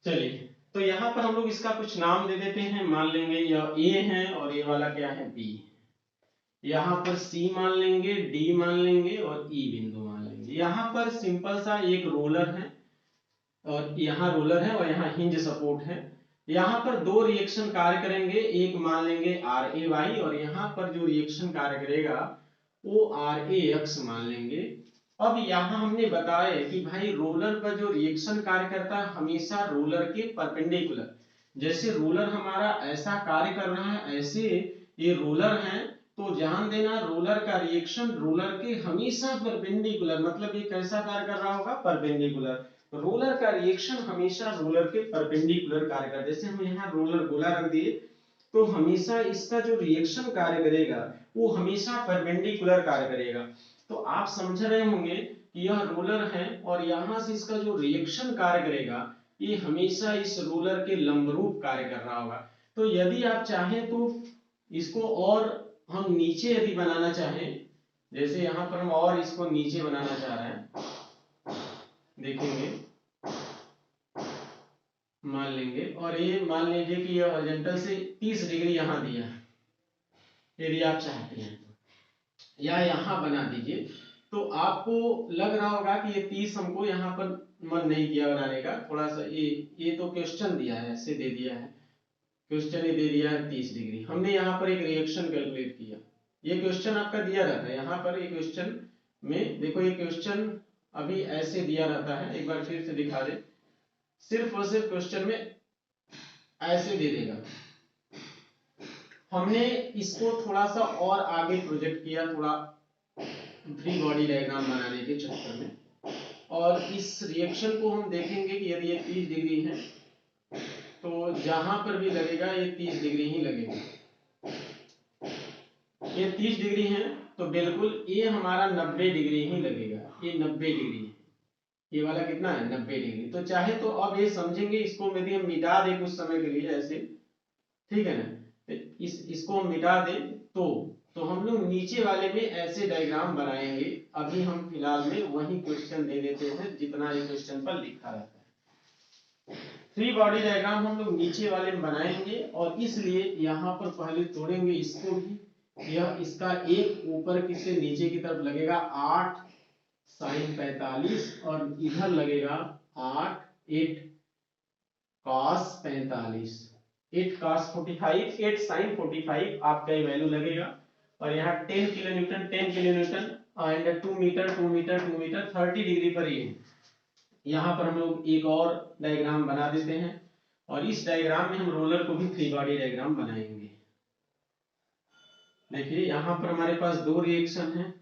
S1: चलिए, तो यहाँ पर हम लोग इसका कुछ नाम दे देते हैं। मान लेंगे यह ए है और ये वाला क्या है बी, यहाँ पर सी मान लेंगे, डी मान लेंगे और ई बिंदु मान लेंगे। यहाँ पर सिंपल सा एक रोलर है और यहाँ रोलर है और यहाँ हिंज सपोर्ट है। यहाँ पर दो रिएक्शन कार्य करेंगे, एक मान लेंगे आर ए वाई और यहाँ पर जो रिएक्शन कार्य करेगा वो आर ए एक्स मान लेंगे। अब यहाँ हमने बताया कि भाई रोलर पर जो रिएक्शन कार्य करता है हमेशा रोलर के परपेंडिकुलर, जैसे रोलर हमारा ऐसा कार्य कर रहा है ऐसे ये रोलर है, तो ध्यान देना रोलर का रिएक्शन रोलर के हमेशा परपेंडिकुलर, मतलब ये कैसा कार्य कर रहा होगा, परपेंडिकुलर। रोलर का रिएक्शन हमेशा रोलर के परपेंडिकुलर कार्य कर, जैसे हम यहाँ रोलर गोला रख दिए तो हमेशा इसका जो रिएक्शन कार्य करेगा वो हमेशा परपेंडिकुलर कार्य करेगा। तो आप समझ रहे होंगे कि यह रोलर है और यहां से इसका जो रिएक्शन कार्य करेगा ये हमेशा इस रोलर के लंबरूप कार्य कर रहा होगा। तो यदि आप चाहें तो इसको और हम नीचे यदि बनाना चाहें, जैसे यहाँ पर हम और इसको नीचे बनाना चाह रहे हैं, देखेंगे मान लेंगे और ये मान लीजिए कि यह हॉरिजॉन्टल से 30 डिग्री यहाँ दिया है, यदि आप चाहते हैं या यहाँ बना दीजिए, तो आपको लग रहा होगा कि ये 30 हमको यहाँ पर मन नहीं किया बनाने का, थोड़ा सा ये तो क्वेश्चन दिया है ऐसे दे दिया है, क्वेश्चन ये दे दिया है 30 डिग्री। हमने यहाँ पर एक रिएक्शन कैलकुलेट किया, ये क्वेश्चन आपका दिया रहता है यहाँ पर, ये क्वेश्चन में देखो ये क्वेश्चन अभी ऐसे दिया रहता है, एक बार फिर से दिखा दे, सिर्फ और सिर्फ क्वेश्चन में ऐसे दे देगा। हमने इसको थोड़ा सा और आगे प्रोजेक्ट किया, थोड़ा फ्री बॉडी डायग्राम बनाने के चक्कर में, और इस रिएक्शन को हम देखेंगे कि यदि ये 30 डिग्री है तो जहां पर भी लगेगा ये 30 डिग्री ही लगेगा। ये 30 डिग्री है तो बिल्कुल ये हमारा 90 डिग्री ही लगेगा, ये 90 डिग्री है, ये वाला कितना है 90 डिग्री। तो चाहे तो अब ये समझेंगे, इसको यदि हम मिटा दें कुछ समय के लिए ऐसे, ठीक है ना, इसको हम मिटा दें तो हम लोग नीचे वाले में ऐसे डायग्राम बनाएंगे। अभी हम फिलहाल में वही क्वेश्चन दे देते हैं जितना ये क्वेश्चन पर लिखा रहता है। फ्री बॉडी डायग्राम हम लोग नीचे वाले में बनाएंगे और इसलिए यहाँ पर पहले तोड़ेंगे इसको भी, यह इसका एक ऊपर किससे नीचे की तरफ लगेगा 8 sin 45 और इधर लगेगा 8 cos 45, 8 cos 45, 8 sin 45 आपका ये वैल्यू लगेगा और यहाँ 10 kilo newton 10 kilo newton and 2 metre 2 metre 2 metre 30 degree पर ये। यहाँ पर हम लोग एक और डायग्राम बना देते हैं और इस डायग्राम में हम रोलर को भी फ्री बॉडी डायग्राम बनाएंगे। देखिए यहाँ पर हमारे पास दो रिएक्शन है,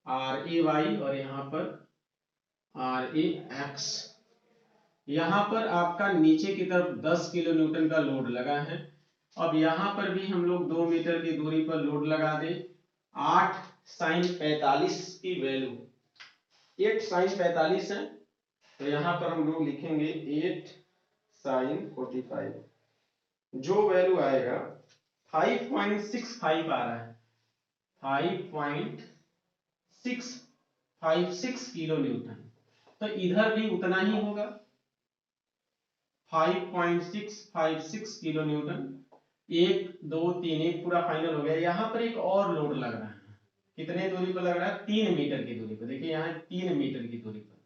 S1: आर ए वाई और यहाँ पर आर ए एक्स। यहाँ पर आपका नीचे की तरफ 10 किलो न्यूटन का लोड लगा है। अब यहाँ पर भी हम लोग 2 मीटर की दूरी पर लोड लगा दे, 8 sin 45 की वैल्यू 8 sin 45 है, तो यहाँ पर हम लोग लिखेंगे 8 sin 45, जो वैल्यू आएगा 5.65 आ रहा है, 5.656 किलो न्यूटन। तो इधर भी उतना ही होगा 5.656 किलो न्यूटन। 1 2 3 एक पूरा फाइनल हो गया। यहाँ पर एक और लोड लग रहा है, कितने दूरी पर लग रहा है? 3 मीटर की दूरी पर। देखिए यहाँ 3 मीटर की दूरी पर,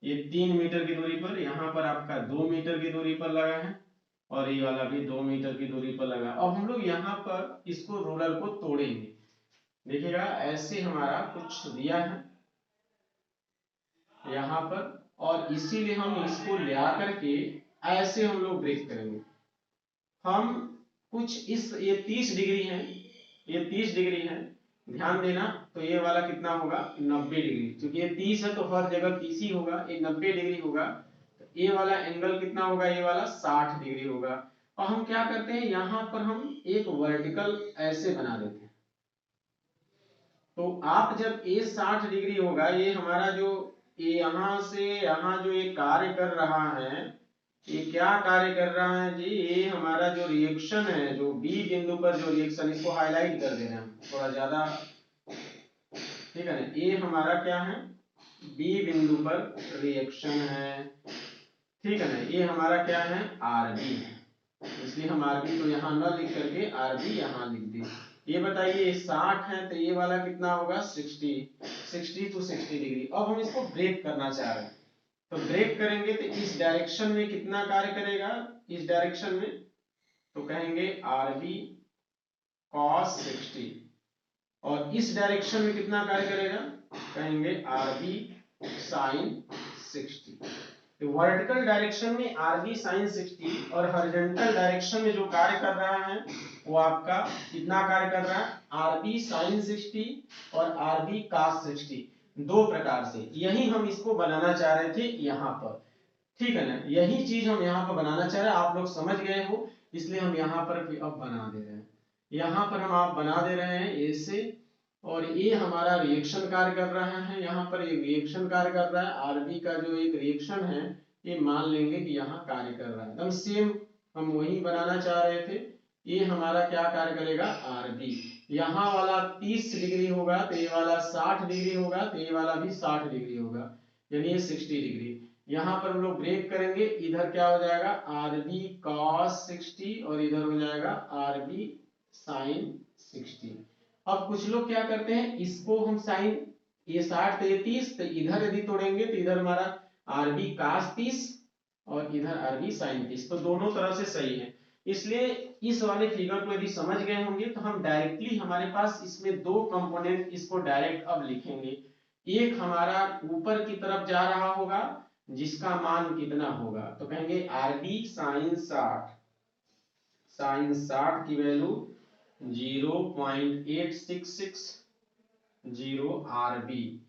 S1: ये 3 मीटर की दूरी पर, यहाँ पर आपका 2 मीटर की दूरी पर लगा है और ये वाला भी 2 मीटर की दूरी पर लगा। अब हम लोग यहाँ पर इसको रोलर को तोड़ेंगे। देखिएगा ऐसे हमारा कुछ दिया है यहाँ पर, और इसीलिए हम इसको ले आकर के ऐसे हम लोग ब्रेक करेंगे। हम कुछ इस, ये 30 डिग्री है, ये 30 डिग्री है, ध्यान देना। तो ये वाला कितना होगा? 90 डिग्री। क्योंकि ये 30 है तो हर जगह 30 ही होगा, ये 90 डिग्री होगा। तो ये वाला एंगल कितना होगा? ये वाला 60 डिग्री होगा। और हम क्या करते हैं, यहाँ पर हम एक वर्टिकल ऐसे बना देते हैं। तो आप जब ये 60 डिग्री होगा, ये हमारा जो ये यहाँ से यहाँ जो ये कार्य कर रहा है, ये क्या कार्य कर रहा है जी? ये हमारा जो रिएक्शन है, जो बी बिंदु पर जो रिएक्शन, इसको हाईलाइट कर दे रहे हैं थोड़ा ज्यादा, ठीक है ना? ये हमारा क्या है? बी बिंदु पर रिएक्शन है, ठीक है ना? ये हमारा क्या है? आरबी है। इसलिए हम आरबी को यहाँ न लिख करके आरबी यहाँ लिख दें। ये बताइए 60 है तो ये वाला कितना होगा? 60 टू 60 डिग्री। अब हम इसको ब्रेक करना चाह रहे हैं, तो ब्रेक करेंगे तो इस डायरेक्शन में कितना कार्य करेगा? इस डायरेक्शन में तो कहेंगे आरबी cos 60, और इस डायरेक्शन में कितना कार्य करेगा? कहेंगे आरबी sin 60। तो वर्टिकल डायरेक्शन में आरबी sin 60 और हॉरिजॉन्टल डायरेक्शन में जो कार्य कर रहा है वो आपका कितना कार्य कर रहा है? आरबी sin 60 और आरबी cos 60, दो प्रकार से। यही हम इसको बनाना चाह रहे थे यहाँ पर, ठीक है ना? यही चीज हम यहाँ पर बनाना चाह रहे हैं। आप लोग समझ गए हो, इसलिए हम यहाँ पर अब बना दे रहे हैं। यहाँ पर हम आप बना दे रहे हैं ऐसे, और ये हमारा रिएक्शन कार्य कर रहा है। यहाँ पर एक रिएक्शन कार्य कर रहा है, आरबी का जो एक रिएक्शन है ये मान लेंगे कि यहाँ कार्य कर रहा है। एकदम सेम हम वही बनाना चाह रहे थे। ये हमारा क्या कार्य करेगा? आरबी। यहाँ वाला 30 डिग्री होगा तो ये वाला 60 डिग्री होगा, तो ये वाला भी 60 डिग्री होगा, यानी ये 60 डिग्री। यहाँ पर हम लोग ब्रेक करेंगे, इधर क्या हो जाएगा? आरबी cos 60 और इधर हो जाएगा आरबी sin 60। अब कुछ लोग क्या करते हैं, इसको हम साइन, ये 60 तो ये 30, तो इधर यदि तोड़ेंगे तो इधर हमारा आरबी cos 30 और इधर आरबी sin 30, तो दोनों तरफ से सही है। इसलिए इस वाले फिगर को यदि समझ गए होंगे तो हम डायरेक्टली, हमारे पास इसमें दो कंपोनेंट, इसको डायरेक्ट अब लिखेंगे। एक हमारा ऊपर की तरफ जा रहा होगा जिसका मान कितना होगा, तो कहेंगे आरबी sin 60 की वैल्यू 0.8660 आरबी,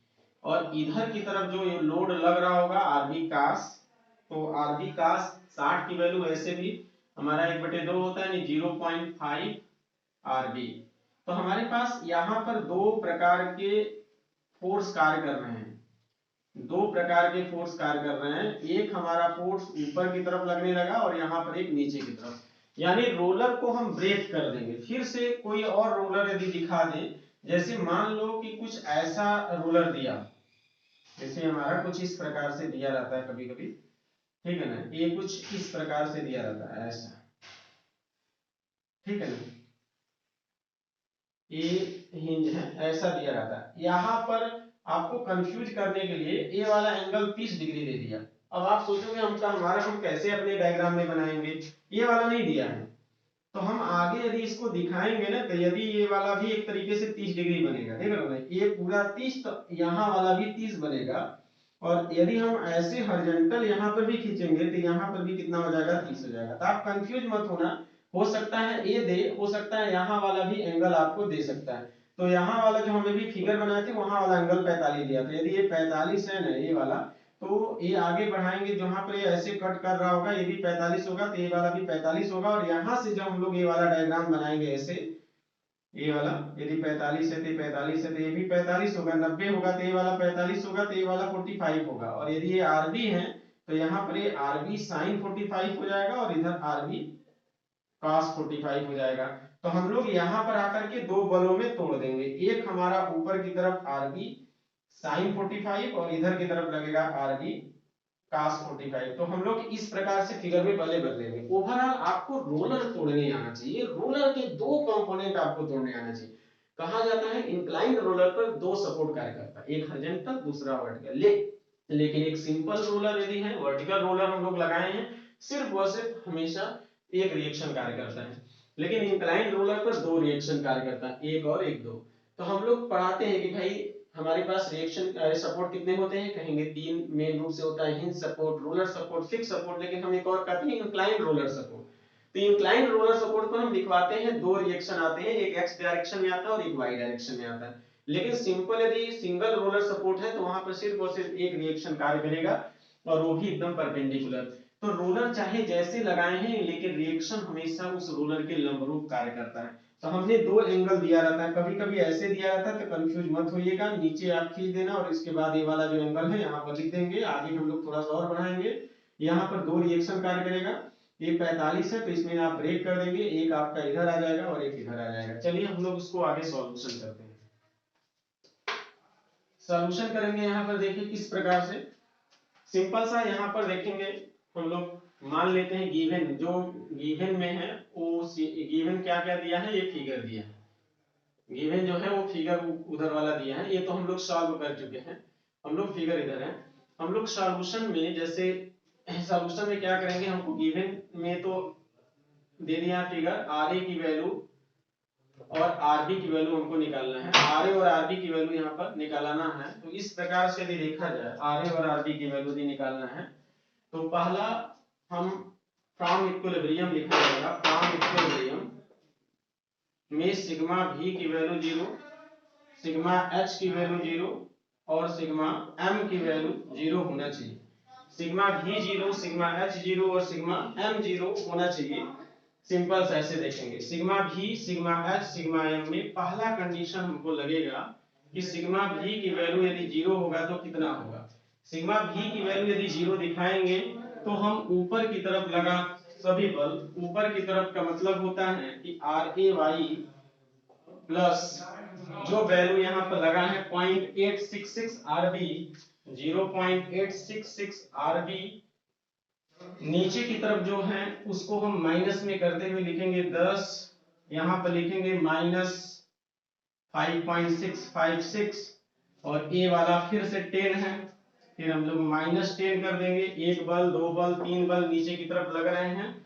S1: और इधर की तरफ जो ये लोड लग रहा होगा आरबी cos, तो आरबी cos 60 की वैल्यू वैसे भी हमारा 1/2 होता है, 0.5 आरबी। तो हमारे पास यहाँ पर दो प्रकार के फोर्स कार्य कर रहे हैं, दो प्रकार के फोर्स कार्य कर रहे हैं। एक हमारा फोर्स ऊपर की तरफ लगने लगा और यहाँ पर एक नीचे की तरफ, यानी रोलर को हम ब्रेक कर देंगे। फिर से कोई और रोलर यदि दिखा दे, जैसे मान लो कि कुछ ऐसा रोलर दिया, जैसे हमारा कुछ इस प्रकार से दिया रहता है कभी कभी, ठीक है ना? ये कुछ इस प्रकार से दिया रहता है ऐसा, ठीक है ना? ये हिंज है, ऐसा दिया रहता है। यहाँ पर आपको कंफ्यूज करने के लिए ये वाला एंगल 30 डिग्री दे दिया। अब आप सोचोगे हम कैसे अपने डायग्राम में बनाएंगे, ये वाला नहीं दिया है। तो हम आगे यदि इसको दिखाएंगे ना, तो यदि ये वाला भी एक तरीके से 30 डिग्री बनेगा, देख रहे हो, ये पूरा 30, तो यहाँ वाला भी 30 बनेगा। और यदि हम ऐसे हॉरिजॉन्टल यहाँ पर भी खींचेंगे तो यहाँ पर भी कितना हो जाएगा? 30 हो जाएगा। तो आप कंफ्यूज मत होना, हो सकता है ये दे, हो सकता है यहाँ वाला भी एंगल आपको दे सकता है। तो यहाँ वाला जो हमने भी फिगर बनाए थे वहां वाला एंगल 45 दिया था। यदि ये 45 है ना ये वाला, तो ये आगे बढ़ाएंगे, जहां पर ये ऐसे कट कर रहा होगा ये भी 45 होगा, तो ये वाला भी 45 होगा। और यहाँ से जब हम लोग ये वाला डायग्राम बनाएंगे ऐसे, ये वाला यदि 45 है तो 45 है तो ये भी 45 होगा, 90 होगा तो ये वाला 45 होगा, तो ये वाला 45 होगा। और यदि ये आरबी है तो यहाँ पर ये आरबी sin 45 हो जाएगा और इधर आरबी cos 45 हो जाएगा। तो हम लोग यहाँ पर आकर के दो बलों में तोड़ देंगे, एक हमारा ऊपर की तरफ आरबी साइन 45 और इधर की तरफ लगेगा आरबी cos 45। तो हम लोग इस प्रकार से फिगर में पहले बदलेंगे। ओवरऑल आपको रोलर तोड़ने आना चाहिए, रोलर के दो कंपोनेंट आपको तोड़ने आना चाहिए। कहा जाता है इंक्लाइंड रोलर पर दो सपोर्ट कार्य करता है, एक हॉरिजॉन्टल दूसरा वर्टिकल। लेकिन एक सिंपल रोलर यदि है, वर्टिकल रोलर हम लोग लगाए हैं, सिर्फ वह सिर्फ हमेशा एक रिएक्शन कार्य करता है। लेकिन इंक्लाइंड रोलर पर दो रिएक्शन कार्य करता है, एक और एक दो। तो हम लोग पढ़ाते हैं कि भाई हमारे पास रिएक्शन सपोर्ट कितने होते हैं, कहेंगे तीन मेन रूप से होता है, hinge support, roller support, fix support. लेकिन हम एक और कहते हैं इंक्लाइंड रोलर सपोर्ट। तो इंक्लाइंड रोलर सपोर्ट को हम दिखवाते हैं, दो रिएक्शन आते हैं, एक एक्स डायरेक्शन में आता है और एक वाई डायरेक्शन में आता है। लेकिन सिंपल यदि सिंगल रोलर सपोर्ट है तो वहां पर सिर्फ और सिर्फ एक रिएक्शन कार्य करेगा और वो भी एकदम परपेंडिकुलर। तो रोलर चाहे जैसे लगाए हैं लेकिन रिएक्शन हमेशा उस रोलर के लंबरूप कार्य करता है। तो हमने दो एंगल दिया रहता है, कभी कभी ऐसे दिया रहता है तो कंफ्यूज मत होइएगा, नीचे आप खींच देना और इसके बाद ये वाला जो एंगल है यहाँ पर लिख देंगे। आगे हम लोग थोड़ा सा और बढ़ाएंगे, यहाँ पर दो रिएक्शन कार्य करेगा, ये 45 है तो इसमें आप ब्रेक कर देंगे, एक आपका इधर आ जाएगा और एक इधर आ जाएगा। चलिए हम लोग इसको आगे सॉल्यूशन करते हैं। सॉल्यूशन करेंगे यहाँ पर देखिए किस प्रकार से, सिंपल सा यहाँ पर देखेंगे हम लोग, मान लेते हैं गिवन, जो गिवन में है वो गिवन क्या क्या दिया है, ये फिगर दिया है, गिवन जो है वो फिगर उधर वाला दिया है, ये तो हम लोग सॉल्व कर चुके हैं, हम लोग फिगर इधर है। हम लोग सॉल्यूशन में जैसे सॉल्यूशन में क्या करेंगे, हमको गिवन में तो दे दिया फिगर, आर ए की वैल्यू और आरबी की वैल्यू हमको निकालना है, आर ए और आरबी की वैल्यू यहाँ पर निकालना है। तो इस प्रकार से यदि देखा जाए आर ए और आरबी की वैल्यू यदि निकालना है तो पहला हम फ्रॉम इक्विलिब्रियम लिखा जाएगा, फ्रॉम इक्विलिब्रियम में सिग्मा भी की वैल्यू 0, सिग्मा एच की वैल्यू 0 और सिग्मा एम की वैल्यू 0 होना चाहिए। सिग्मा भी 0, सिग्मा एच 0 और सिग्मा एम 0 होना चाहिए। सिंपल से ऐसे देखेंगे, सिग्मा भी, सिग्मा एच, सिग्मा एम में पहला कंडीशन हमको लगेगा कि सिग्मा भी की वैल्यू यदि 0 होगा तो कितना होगा। सिग्मा भी की वैल्यू यदि 0 दिखाएंगे तो हम ऊपर की तरफ लगा सभी बल, ऊपर की तरफ का मतलब होता है कि आर ए वाई प्लस जो वैल्यू यहाँ पर लगा है 0.866 आरबी, 0.866 आरबी, नीचे की तरफ जो है उसको हम माइनस में करते हुए लिखेंगे 10, यहाँ पर लिखेंगे माइनस 5.656 और ए वाला फिर से 10 है, फिर हम लोग माइनस 10 कर देंगे। एक बल, दो बल, तीन बल नीचे की तरफ लग रहे हैं,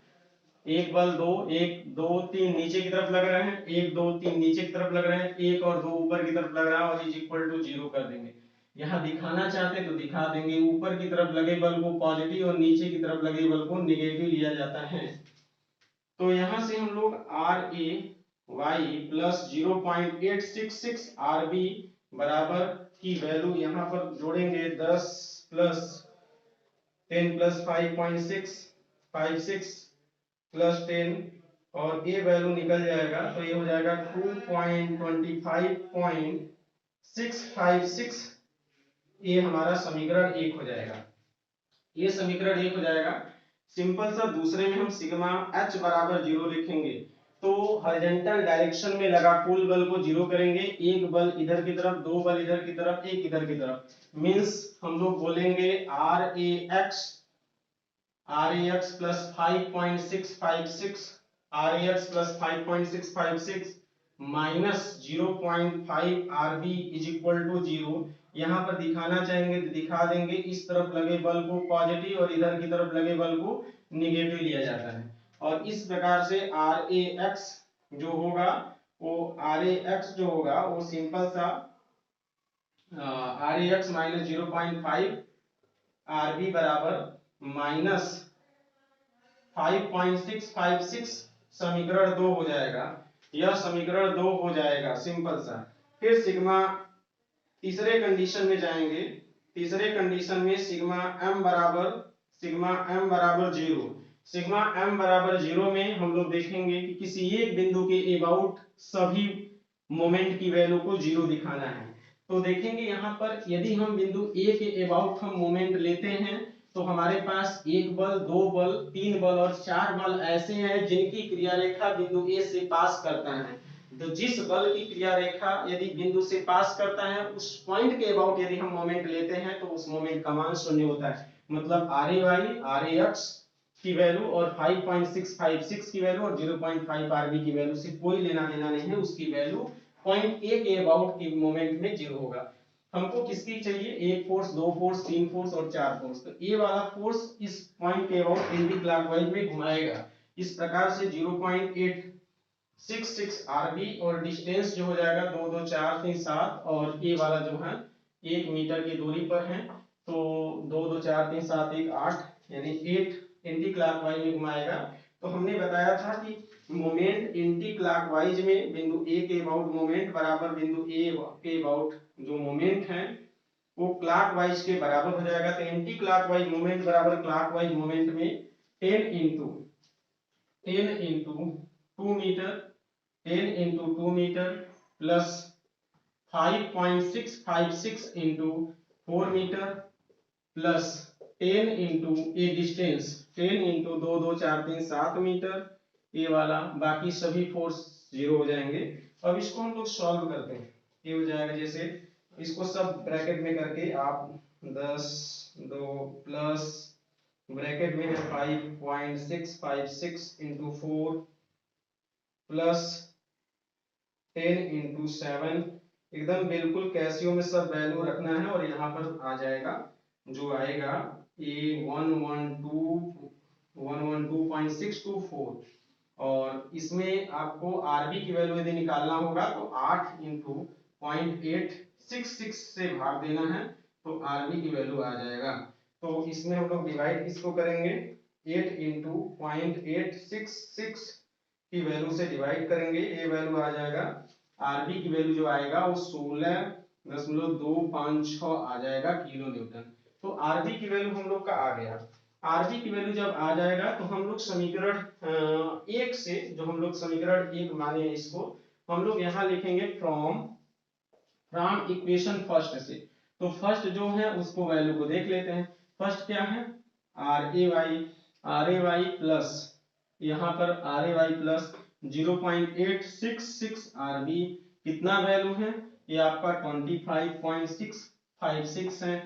S1: एक बल दो, एक दो तीन नीचे की तरफ लग रहे हैं, एक दो तीन नीचे की तरफ लग रहे हैं, एक और दो ऊपर की तरफ लग रहा है और इज इक्वल टू 0 कर देंगे। यहाँ दिखाना चाहते तो दिखा देंगे, ऊपर की तरफ लगे बल को पॉजिटिव और नीचे की तरफ लगे बल को निगेटिव लिया जाता है। तो यहाँ से हम लोग R A Y plus 0.866 R B बराबर की वैल्यू यहाँ पर जोड़ेंगे 10 प्लस 10 प्लस 5.656 प्लस 10 और ये वैल्यू निकल जाएगा तो ये हो जाएगा 2.25.656, ये हमारा समीकरण 1 हो जाएगा, ये समीकरण 1 हो जाएगा। सिंपल सा दूसरे में हम सिग्मा एच बराबर 0 लिखेंगे, तो हॉरिजॉन्टल डायरेक्शन में लगा कुल बल को 0 करेंगे, एक बल इधर की तरफ, दो बल इधर की तरफ, एक इधर की तरफ, मींस हम लोग बोलेंगे R A X plus 5.656 R A X plus 5.656 minus 0.5 R B is equal to 0। यहाँ पर दिखाना चाहेंगे तो दिखा देंगे, इस तरफ लगे बल को पॉजिटिव और इधर की तरफ लगे बल को निगेटिव लिया जाता है। और इस प्रकार से आर ए एक्स जो होगा वो आर ए एक्स जो होगा वो सिंपल सा R A X minus 0.5 R B बराबर माइनस 5.656 समीकरण 2 हो जाएगा, यह समीकरण 2 हो जाएगा सिंपल सा। फिर सिग्मा तीसरे कंडीशन में जाएंगे, तीसरे कंडीशन में सिग्मा m बराबर 0, सिग्मा m बराबर 0 में हम लोग देखेंगे कि किसी एक बिंदु के अबाउट सभी मोमेंट की वैल्यू को 0 दिखाना है। तो देखेंगे यहाँ पर यदि हम बिंदु A के अबाउट हम मोमेंट लेते हैं तो हमारे पास एक बल, दो बल, तीन बल और चार बल ऐसे हैं जिनकी क्रिया रेखा बिंदु A से पास करता है। तो जिस बल की क्रिया रेखा यदि बिंदु से पास करता है उस पॉइंट के अबाउट यदि हम मोमेंट लेते हैं तो उस मोमेंट का मान शून्य होता है। मतलब Ra y Ra x की वैल्यू और 5.656 की वैल्यू और 0.5 Rb की वैल्यू से कोई लेना देना नहीं है, उसकी वैल्यू पॉइंट ए के अबाउट की मोमेंट में जीरो होगा। हमको किसकी चाहिए, एक फोर्स, दो फोर्स, तीन फोर्स और चार फोर्स। तो ए वाला फोर्स इस पॉइंट के अबाउट एंटी क्लॉकवाइज में घुमाएगा। इस प्रकार से 0.866 Rb और डिस्टेंस जो हो जाएगा 2 2 4 3 7 और ए वाला जो है 1 मीटर की दूरी पर है। तो 2 2 4 3 7 1 8 यानी 8 एंटी क्लॉकवाइज में घुमाएगा। तो हमने बताया था कि मोमेंट एंटी क्लॉकवाइज में बिंदु ए के अबाउट मोमेंट बराबर बिंदु ए के अबाउट जो मोमेंट है वो क्लॉकवाइज के बराबर हो जाएगा। तो एंटी क्लॉकवाइज मोमेंट बराबर क्लॉकवाइज मोमेंट में 10 into 2 metre 10 into 2 metre plus 5.656 into 4 metre plus 10 into A distance 10 into 2 2 4 3 7 metre A वाला, बाकी सभी फोर्स जीरो हो जाएंगे। अब इसको हम लोग सॉल्व करते हैं। ये हो जाएगा, जैसे इसको सब ब्रैकेट में करके आप 10 2 प्लस ब्रैकेट में 5.656 into 4 प्लस 10 into 7, एकदम बिल्कुल कैसियो में सब वैल्यू रखना है और यहाँ पर आ जाएगा जो आएगा ए 112.624 और इसमें आपको आरबी की वैल्यू यदि निकालना होगा तो 8 into 0.866 से भाग देना है तो आरबी की वैल्यू आ जाएगा। तो इसमें हम लोग डिवाइड किसको करेंगे, 8 into 0.866 की वैल्यू से डिवाइड करेंगे, ए वैल्यू आ जाएगा, आरबी की वैल्यू जो आएगा वो 16.256 आ जाएगा किलो न्यूटन। तो आरबी की वैल्यू हम लोग का आ गया। आरबी की वैल्यू जब आ जाएगा तो हम लोग समीकरण एक से, जो हम लोग समीकरण एक माने इसको, हम लोग यहाँ लिखेंगे फ्रॉम इक्वेशन फर्स्ट से। तो फर्स्ट जो है उसको वैल्यू को देख लेते हैं। फर्स्ट क्या है, आर ए वाई प्लस, यहाँ पर R A Y plus 0.866 R B कितना वैल्यू है, ये आपका 25.656 है।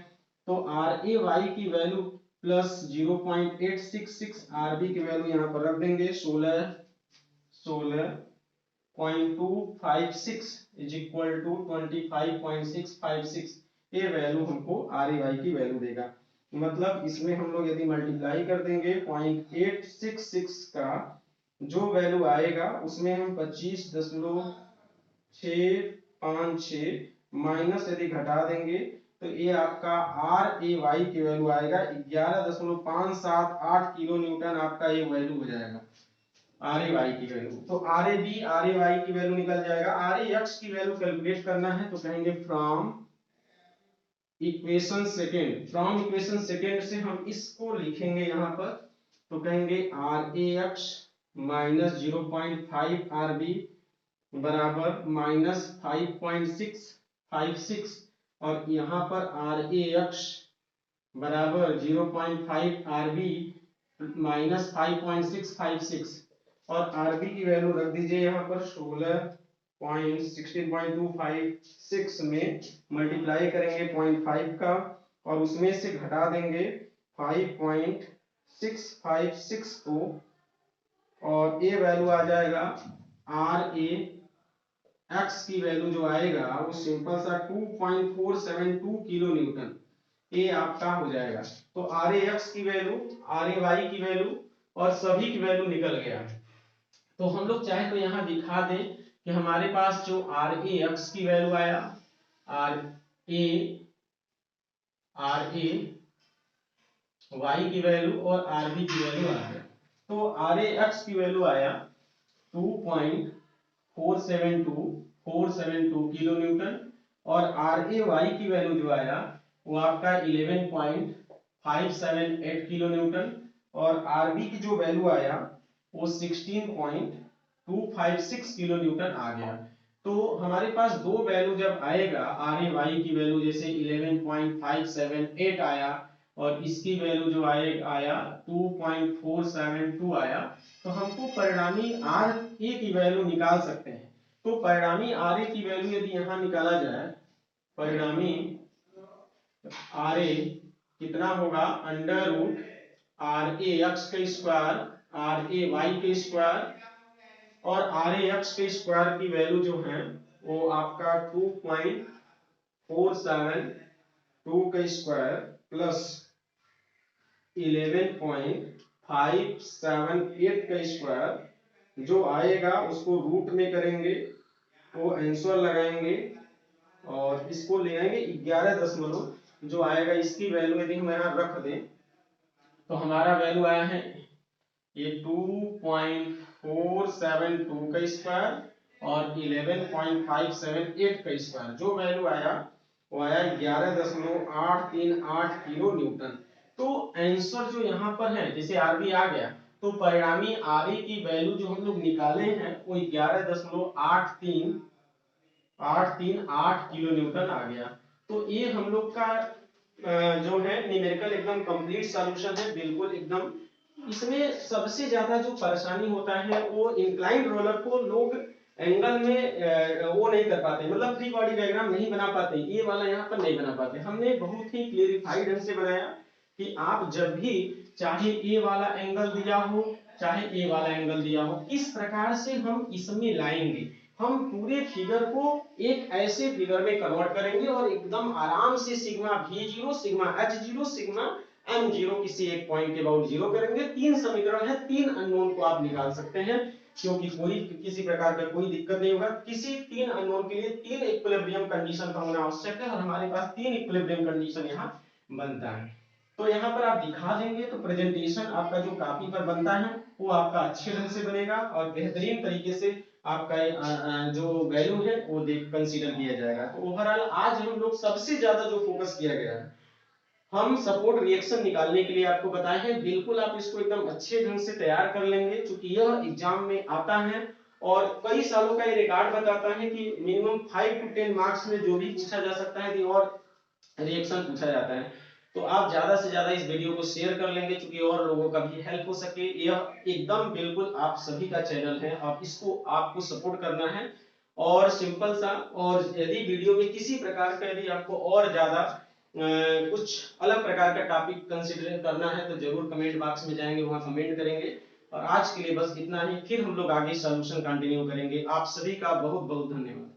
S1: तो आर ए वाई की वैल्यू प्लस 0.866 आरबी की वैल्यू यहाँ पर रख देंगे 16.256 इज इक्वल टू 25.656। ये वैल्यू हमको आर ए वाई की वैल्यू देगा। मतलब इसमें हम लोग यदि मल्टीप्लाई कर देंगे 0.866 का जो वैल्यू आएगा उसमें हम 25.656 माइनस यदि घटा देंगे तो ये आपका आर ए वाई की वैल्यू आएगा 11.578 किलो न्यूटन, आपका ये वैल्यू हो जाएगा आर ए वाई की वैल्यू। तो R A B R A Y की वैल्यू निकल जाएगा। आर ए एक्स की वैल्यू कैलकुलेट करना है तो कहेंगे from equation second, from equation second से हम इसको लिखेंगे यहाँ पर, तो कहेंगे R A X minus 0.5 R B बराबर माइनस 5.656 और यहाँ पर आर ए एक्स बराबर 0.5 आर बी माइनस 5.656 और आरबी की वैल्यू रख दीजिए यहाँ पर 16.256 में मल्टीप्लाई करेंगे 0.5 का और उसमें से घटा देंगे 5.656 को और ए वैल्यू आ जाएगा आर ए एक्स की वैल्यू जो आएगा वो सिंपल सा 2.472 किलो न्यूटन, ये आपका हो जाएगा। तो आर ए एक्स की वैल्यू, आर ए वाई की वैल्यू और सभी की वैल्यू निकल गया। तो हम लोग चाहे तो यहाँ दिखा दें कि हमारे पास जो आर ए एक्स की वैल्यू आया, आर ए वाई की वैल्यू और आर बी की वैल्यू आ गया। तो आर ए एक्स की वैल्यू आया 2.472 किलो न्यूटन और आर ए वाई की वैल्यू जो आया वो आपका 11.578 किलो न्यूटन और आर बी की जो वैल्यू आया वो 16.256 किलो न्यूटन आ गया। तो हमारे पास दो वैल्यू जब आएगा, आर ए वाई की वैल्यू जैसे 11.578 आया और इसकी वैल्यू जो आया 2.472 आया, तो हमको परिणामी आर ए की वैल्यू निकाल सकते हैं। तो परिणामी आर ए की वैल्यू यदि यहाँ निकाला जाए, परिणामी आर ए कितना होगा, under root R A X के स्क्वायर आर ए वाई के स्क्वायर और आर ए एक्स के स्क्वायर की वैल्यू जो है वो आपका 2.472 का स्क्वायर प्लस 11.578 का स्क्वायर जो आएगा उसको रूट में करेंगे, वो आंसर लगाएंगे और इसको ले आएंगे 11 दशमलव जो आएगा इसकी वैल्यू यदि हम यहाँ रख दें तो हमारा वैल्यू आया है ये 2.472 का स्क्वायर और 11.578 का स्क्वायर, जो वैल्यू आया वो आया 11.838 किलो न्यूटन। तो आंसर जो यहाँ पर है, जैसे आरबी आ गया तो परिणामी आरए की वैल्यू जो हम लोग निकाले हैं वो 11.838 किलो न्यूटन आ गया। तो ये हम लोग का जो है न्यूमेरिकल एकदम कंप्लीट सॉल्यूशन है, बिल्कुल एकदम। इसमें सबसे ज्यादा जो परेशानी होता है वो इंक्लाइंड रोलर को लोग एंगल में वो नहीं कर पाते, मतलब फ्री बॉडी डायग्राम नहीं बना पाते, ये वाला यहाँ पर नहीं बना पाते। हमने बहुत ही क्लेरिफाइड ढंग से बनाया कि आप जब भी चाहे ए वाला एंगल दिया हो चाहे ए वाला एंगल दिया हो, किस प्रकार से हम इसमें लाएंगे, हम पूरे फिगर को एक ऐसे फिगर में कन्वर्ट करेंगे और एकदम आराम से sigma v0 sigma h0 sigma m0 किसी एक पॉइंट के अबाउट 0 करेंगे। 3 समीकरण है, 3 अननोन को आप निकाल सकते हैं, क्योंकि कोई किसी प्रकार का कोई दिक्कत नहीं होगा। किसी 3 अननोन के लिए 3 इक्विलिब्रियम कंडीशन का होना आवश्यक है और हमारे पास 3 इक्विलिब्रियम कंडीशन यहाँ बनता है। तो यहाँ पर आप दिखा देंगे तो प्रेजेंटेशन आपका जो कॉपी पर बनता है वो आपका अच्छे ढंग से बनेगा और बेहतरीन तरीके से आपका जो वैल्यू है वो कंसीडर किया जाएगा। तो ओवरऑल आज हम लोग सबसे ज्यादा जो फोकस किया गया है, हम सपोर्ट रिएक्शन निकालने के लिए आपको बताए हैं। बिल्कुल आप इसको एकदम अच्छे ढंग से तैयार कर लेंगे, क्योंकि यह एग्जाम में आता है और कई सालों का ये रिकॉर्ड बताता है कि मिनिमम 5 to 10 मार्क्स में जो भी पूछा जा सकता है और रिएक्शन पूछा जाता है। तो आप ज्यादा से ज्यादा इस वीडियो को शेयर कर लेंगे, क्योंकि और लोगों का भी हेल्प हो सके। यह एकदम बिल्कुल आप सभी का चैनल है, आप इसको आपको सपोर्ट करना है और सिंपल सा। और यदि वीडियो में किसी प्रकार का यदि आपको और ज्यादा कुछ अलग प्रकार का टॉपिक कंसीडर करना है तो जरूर कमेंट बॉक्स में जाएंगे, वहां कमेंट करेंगे। और आज के लिए बस इतना ही, फिर हम लोग आगे सॉल्यूशन कंटिन्यू करेंगे। आप सभी का बहुत बहुत धन्यवाद।